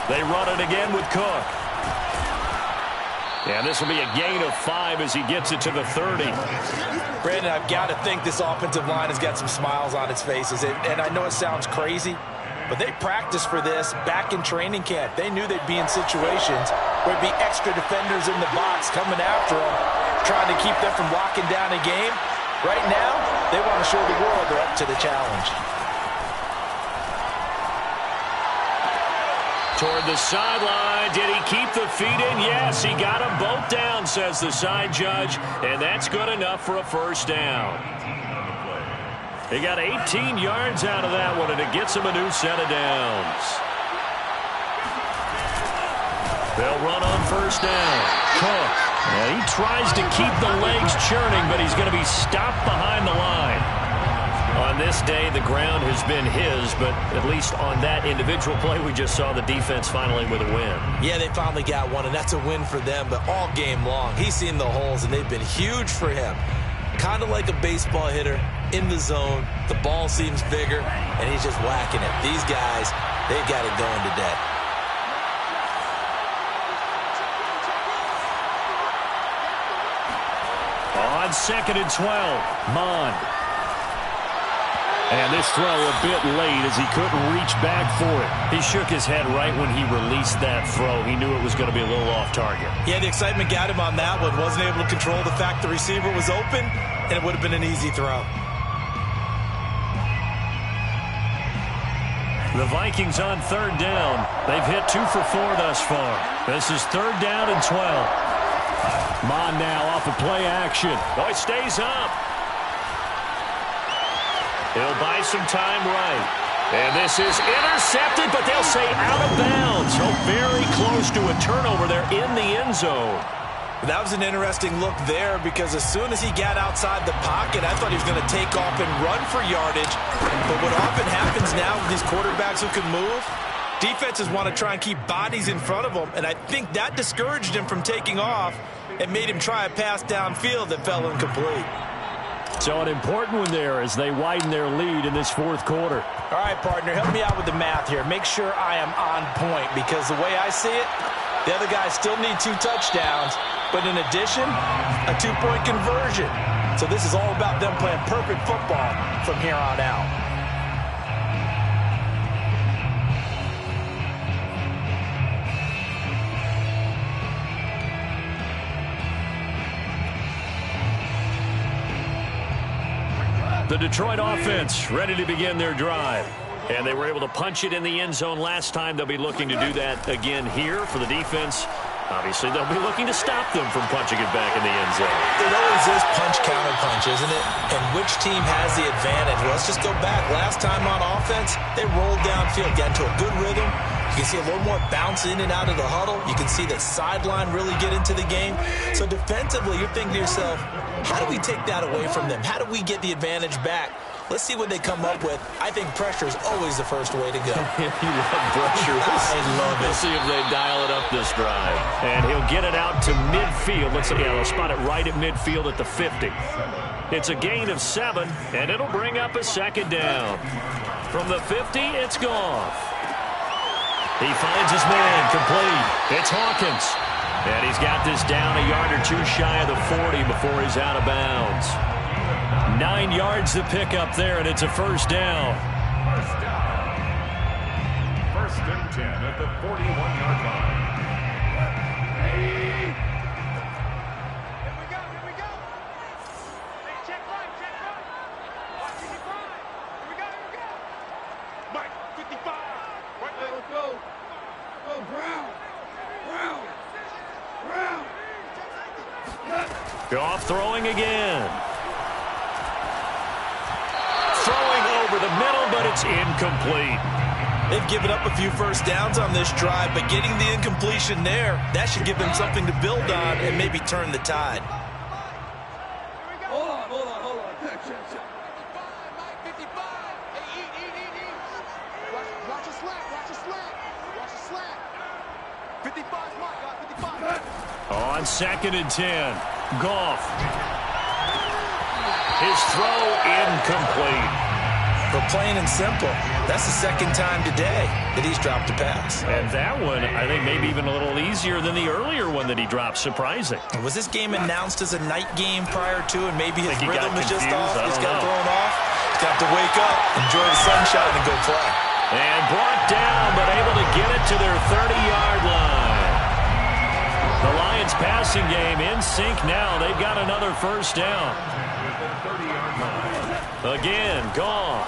They run it again with Cook. And this will be a gain of 5 as he gets it to the 30. Brandon, I've got to think this offensive line has got some smiles on its faces. And I know it sounds crazy, but they practiced for this back in training camp. They knew they'd be in situations where there'd be extra defenders in the box coming after them, trying to keep them from locking down a game. Right now, they want to show the world they're up to the challenge. Toward the sideline. Did he keep the feet in? Yes, he got them both down, says the side judge. And that's good enough for a first down. He got 18 yards out of that one, and it gets him a new set of downs. They'll run on first down. Cook. And he tries to keep the legs churning, but he's going to be stopped behind the line. On this day, the ground has been his, but at least on that individual play, we just saw the defense finally with a win. Yeah, they finally got one, and that's a win for them, but all game long, he's seen the holes, and they've been huge for him. Kind of like a baseball hitter in the zone. The ball seems bigger, and he's just whacking it. These guys, they've got it going today. On 2nd and 12, Mond. And this throw a bit late as he couldn't reach back for it. He shook his head right when he released that throw. He knew it was going to be a little off target. Yeah, the excitement got him on that one. Wasn't able to control the fact the receiver was open, and it would have been an easy throw. The Vikings on 3rd down. They've hit 2 for 4 thus far. This is 3rd down and 12. Mond now off of play action. Oh, he stays up. He'll buy some time right. And this is intercepted, but they'll say out of bounds. So very close to a turnover there in the end zone. That was an interesting look there because as soon as he got outside the pocket, I thought he was going to take off and run for yardage. But what often happens now with these quarterbacks who can move, defenses want to try and keep bodies in front of them, and I think that discouraged him from taking off and made him try a pass downfield that fell incomplete. So an important one there as they widen their lead in this 4th quarter. All right, partner, help me out with the math here. Make sure I am on point because the way I see it, the other guys still need 2 touchdowns, but in addition, a 2-point conversion. So this is all about them playing perfect football from here on out. The Detroit offense ready to begin their drive. And they were able to punch it in the end zone last time. They'll be looking to do that again here for the defense. Obviously, they'll be looking to stop them from punching it back in the end zone. It always is punch-counter-punch, isn't it? And which team has the advantage? Well, let's just go back. Last time on offense, they rolled downfield, got into a good rhythm. You can see a little more bounce in and out of the huddle. You can see the sideline really get into the game. So defensively, you're thinking to yourself, how do we take that away from them? How do we get the advantage back? Let's see what they come up with. I think pressure is always the first way to go. You love pressure. I love it. We'll see if they dial it up this drive. And he'll get it out to midfield. Let's see. They'll spot it right at midfield at the 50. It's a gain of 7, and it'll bring up a 2nd down. From the 50, it's Goff. He finds his man complete. It's Hawkins. And he's got this down a yard or 2 shy of the 40 before he's out of bounds. 9 yards to pick up there, and it's a first down. First down. 1st and 10 at the 41-yard line. Here we go, here we go. Hey, check right. Watch 55. Here we go. Mike, 55. Right there. Let's go. Go, Brown. Goff throwing again. Throwing over the middle, but it's incomplete. They've given up a few first downs on this drive, but getting the incompletion there, that should give them something to build on and maybe turn the tide. Hold on. Mike, 55. Hey, eat. Watch a slant. 55's Mike, got 55. On 2nd and 10, Goff. His throw incomplete. For plain and simple, that's the second time today that he's dropped a pass. And that one, I think, maybe even a little easier than the earlier one that he dropped. Surprising. Was this game announced as a night game prior to, and maybe his rhythm is just off? He's got thrown off. He's got to wake up, enjoy the sunshine, and go play. And brought down, but able to get it to their 30-yard line. The Lions passing game in sync now. They've got another first down. Again, Goff.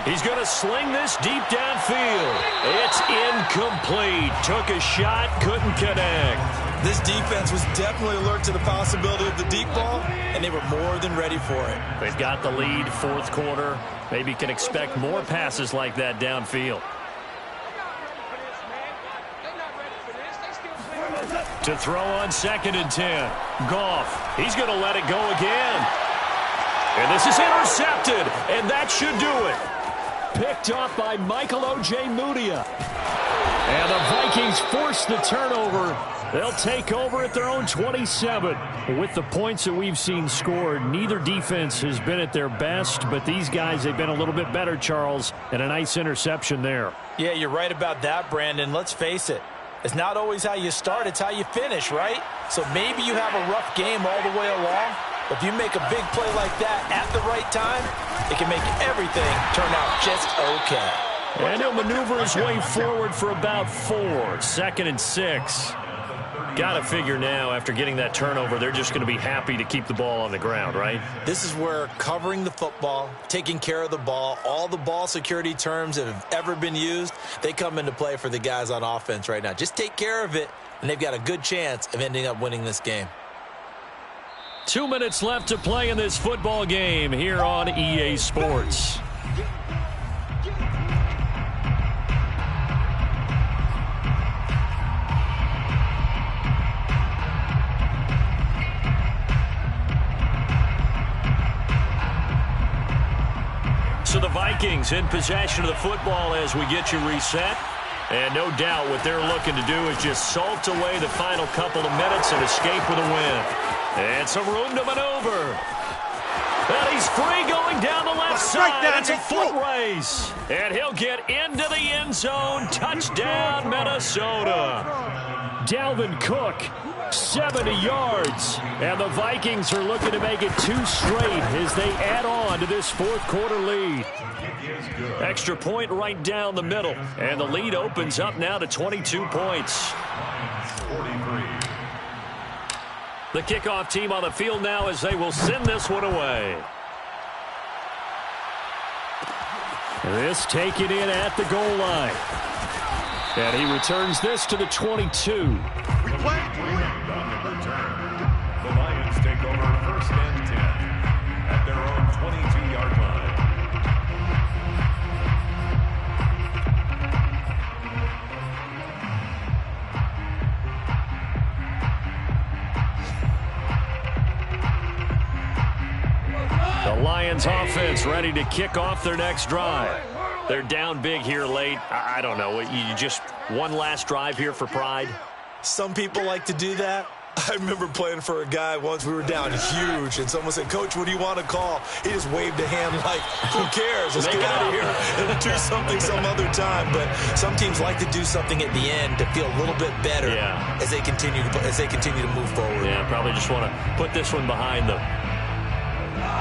He's going to sling this deep downfield. It's incomplete. Took a shot, couldn't connect. This defense was definitely alert to the possibility of the deep ball, and they were more than ready for it. They've got the lead, fourth quarter. Maybe can expect more passes like that downfield. To throw on 2nd and 10. Goff. He's going to let it go again. And this is intercepted, and that should do it. Picked off by Michael Ojemudia. And the Vikings force the turnover. They'll take over at their own 27. With the points that we've seen scored, neither defense has been at their best, but these guys, they've been a little bit better, Charles, and a nice interception there. Yeah, you're right about that, Brandon. Let's face it. It's not always how you start, it's how you finish, right? So maybe you have a rough game all the way along. If you make a big play like that at the right time, it can make everything turn out just okay. And he'll maneuver his way forward for about 4. 2nd and 6. Got to figure now, after getting that turnover, they're just going to be happy to keep the ball on the ground, right? This is where covering the football, taking care of the ball, all the ball security terms that have ever been used, they come into play for the guys on offense right now. Just take care of it, and they've got a good chance of ending up winning this game. 2 minutes left to play in this football game here on EA Sports. So the Vikings in possession of the football as we get you reset. And no doubt what they're looking to do is just salt away the final couple of minutes and escape with a win. And some room to maneuver. And he's free going down the left side. It's a foot race. And he'll get into the end zone. Touchdown, Minnesota. Dalvin Cook, 70 yards. And the Vikings are looking to make it 2 straight as they add on to this fourth quarter lead. Extra point right down the middle. And the lead opens up now to 22 points. 43. The kickoff team on the field now as they will send this one away. This taken in at the goal line. And he returns this to the 22. On the return, the Lions take over 1st and 10 at their own 22-yard line. The Lions offense ready to kick off their next drive. They're down big here late. I don't know. You just one last drive here for pride? Some people like to do that. I remember playing for a guy once. We were down huge, and someone said, "Coach, what do you want to call?" He just waved a hand like, "Who cares? Let's get out of here and do something some other time." But some teams like to do something at the end to feel a little bit better as they continue to move forward. Yeah, probably just want to put this one behind them.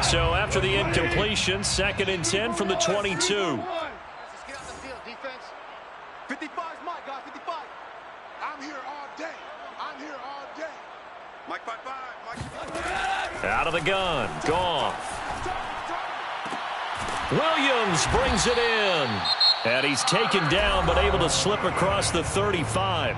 So after the incompletion, 2nd and 10 from the 22. Let's get out the field, defense. 55's Mike, got 55. I'm here all day. I'm here all day. Mike 55. Mike. Out of the gun. Goff. Williams brings it in. And he's taken down but able to slip across the 35.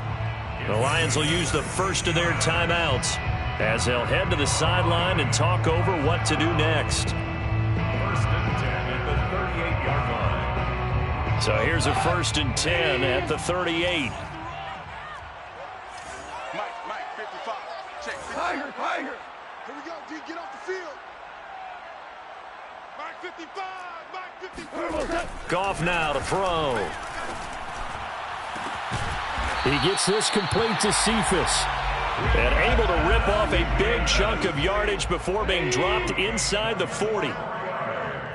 The Lions will use the first of their timeouts. as they'll head to the sideline and talk over what to do next. 1st and 10 at the 38-yard line. So here's a 1st and 10 at the 38. Mike, 55. Check. Tiger. Here we go, D. Get off the field. Mike, 55. Goff now to throw. He gets this complete to Cephus. And able to rip off a big chunk of yardage before being dropped inside the 40.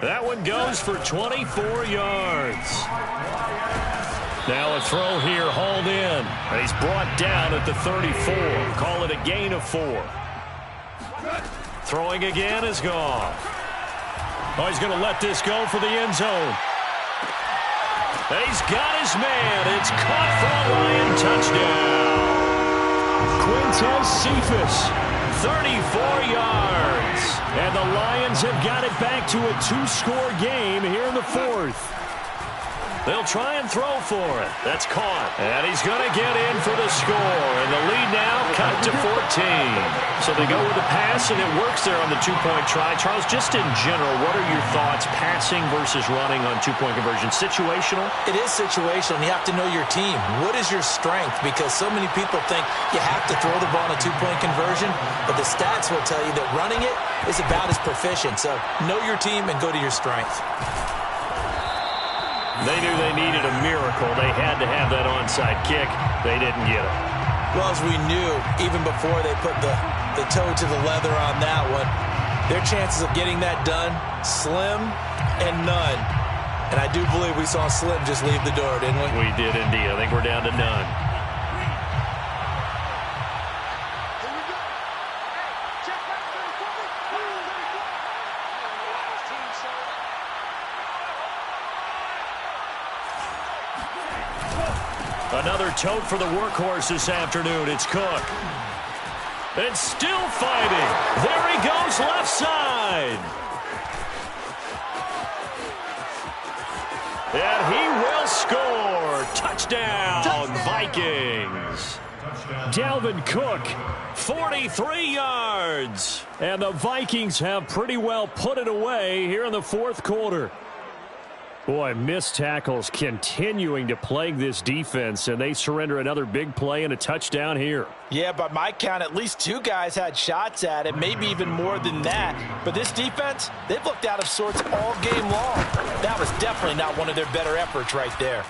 That one goes for 24 yards. Now a throw here, hauled in. And he's brought down at the 34. Call it a gain of 4. Throwing again is Goff. Oh, he's going to let this go for the end zone. He's got his man. It's caught for a Lion touchdown. Quintez Cephus, 34 yards. And the Lions have got it back to a 2-score game here in the 4th. They'll try and throw for it. That's caught. And he's going to get in for the score. And the lead now cut to 14. So they go with the pass, and it works there on the 2-point try. Charles, just in general, what are your thoughts passing versus running on 2-point conversion? Situational? It is situational, and you have to know your team. What is your strength? Because so many people think you have to throw the ball on a 2-point conversion, but the stats will tell you that running it is about as proficient. So know your team and go to your strength. They knew they needed a miracle. They had to have that onside kick. They didn't get it. Well, as we knew, even before they put the toe to the leather on that one, their chances of getting that done, slim and none. And I do believe we saw Slim just leave the door, didn't we? We did indeed. I think we're down to none. Another tote for the workhorse this afternoon. It's Cook. And still fighting. There he goes, left side. And he will score. Touchdown, Vikings. Dalvin Cook, 43 yards. And the Vikings have pretty well put it away here in the 4th quarter. Boy, missed tackles continuing to plague this defense, and they surrender another big play and a touchdown here. Yeah, by my count, at least 2 guys had shots at it, maybe even more than that. But this defense, they've looked out of sorts all game long. That was definitely not one of their better efforts right there.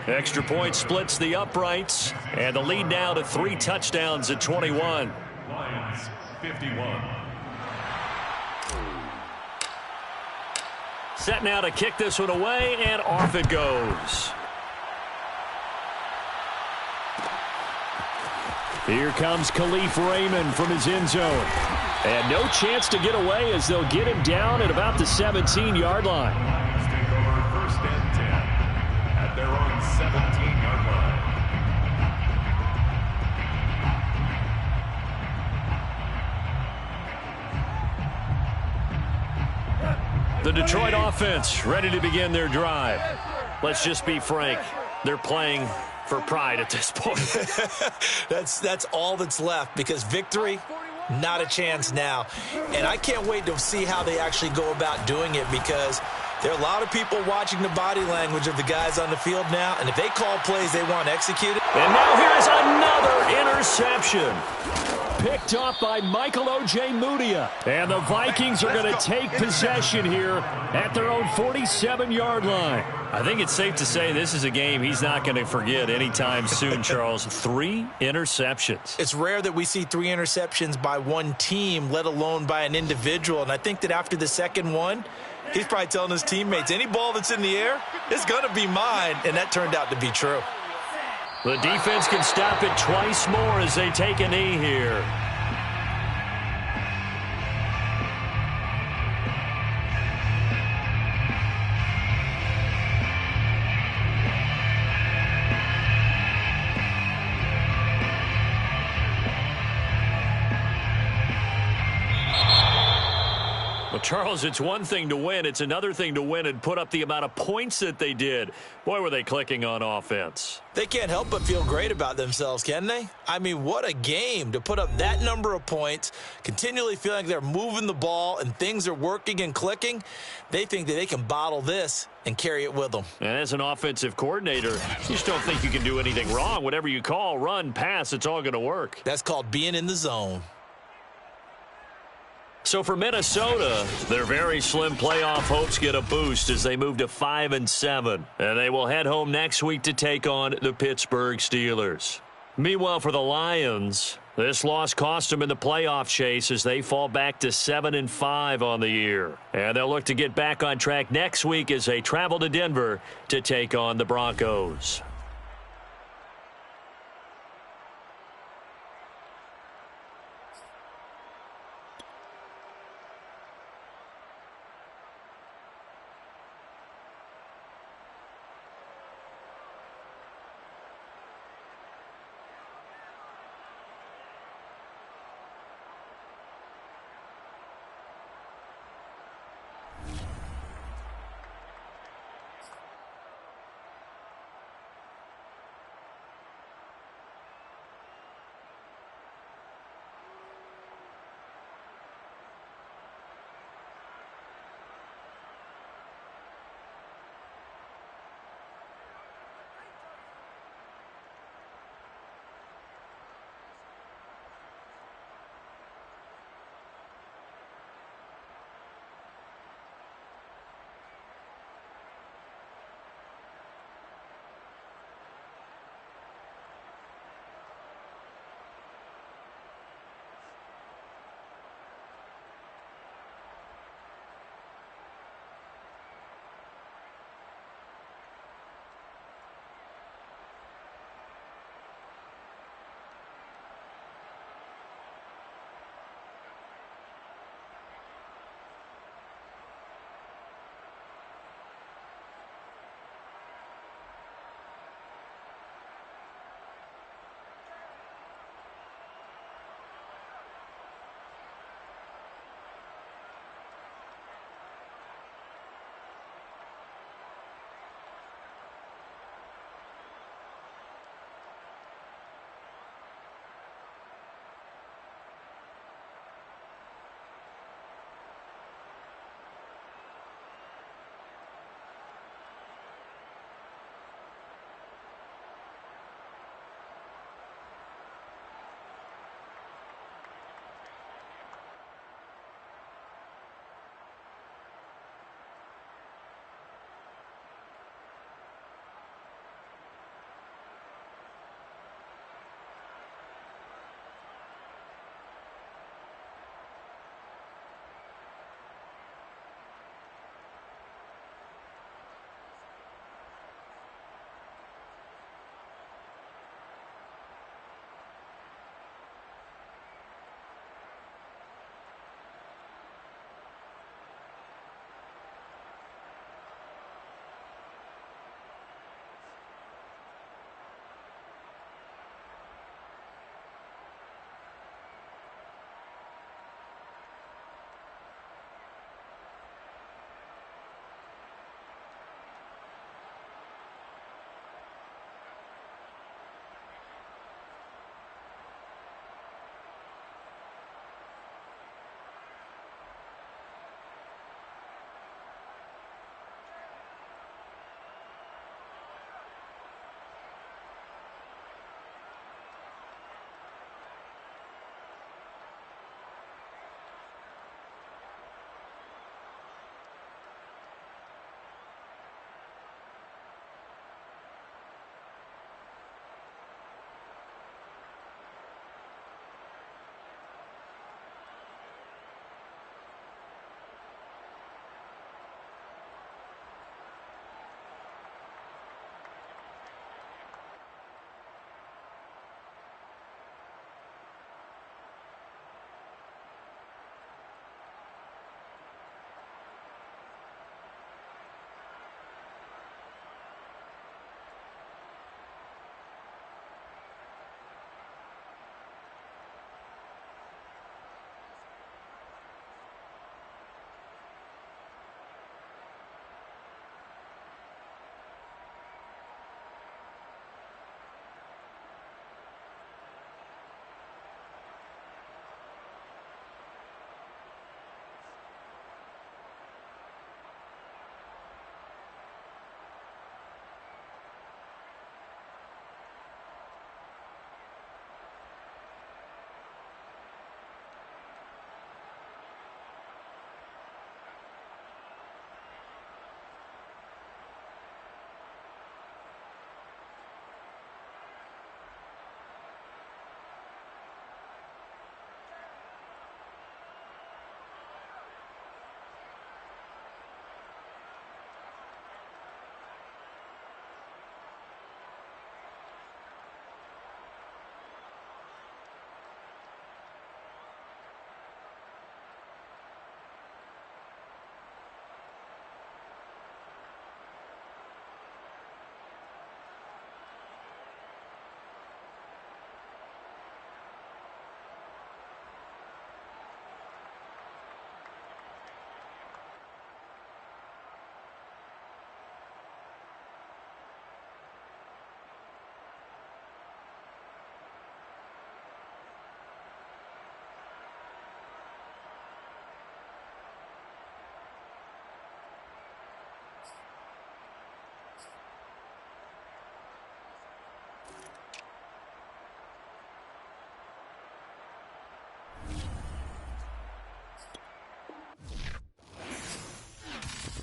Extra point splits the uprights, and the lead now to 3 touchdowns at 21. Lions, 51. Set now to kick this one away, and off it goes. Here comes Khalif Raymond from his end zone. And no chance to get away as they'll get him down at about the 17-yard line. Lions take over 1st and 10 at their own 17-yard line. The Detroit offense ready to begin their drive. Let's just be frank. They're playing for pride at this point. That's all that's left, because victory, not a chance now. And I can't wait to see how they actually go about doing it, because there are a lot of people watching the body language of the guys on the field now, and if they call plays they want executed. And now here's another interception. Picked up by Michael Ojemudia. And the Vikings are going to take possession here at their own 47-yard line. I think it's safe to say this is a game he's not going to forget anytime soon, Charles. 3 interceptions. It's rare that we see 3 interceptions by one team, let alone by an individual. And I think that after the second one, he's probably telling his teammates, any ball that's in the air is going to be mine. And that turned out to be true. The defense can stop it twice more as they take a knee here. Charles, it's one thing to win. It's another thing to win and put up the amount of points that they did. Boy, were they clicking on offense. They can't help but feel great about themselves, can they? I mean, what a game to put up that number of points, continually feeling like they're moving the ball and things are working and clicking. They think that they can bottle this and carry it with them. And as an offensive coordinator, you just don't think you can do anything wrong. Whatever you call, run, pass, it's all going to work. That's called being in the zone. So for Minnesota, their very slim playoff hopes get a boost as they move to 5-7. And they will head home next week to take on the Pittsburgh Steelers. Meanwhile, for the Lions, this loss cost them in the playoff chase as they fall back to 7-5 on the year. And they'll look to get back on track next week as they travel to Denver to take on the Broncos.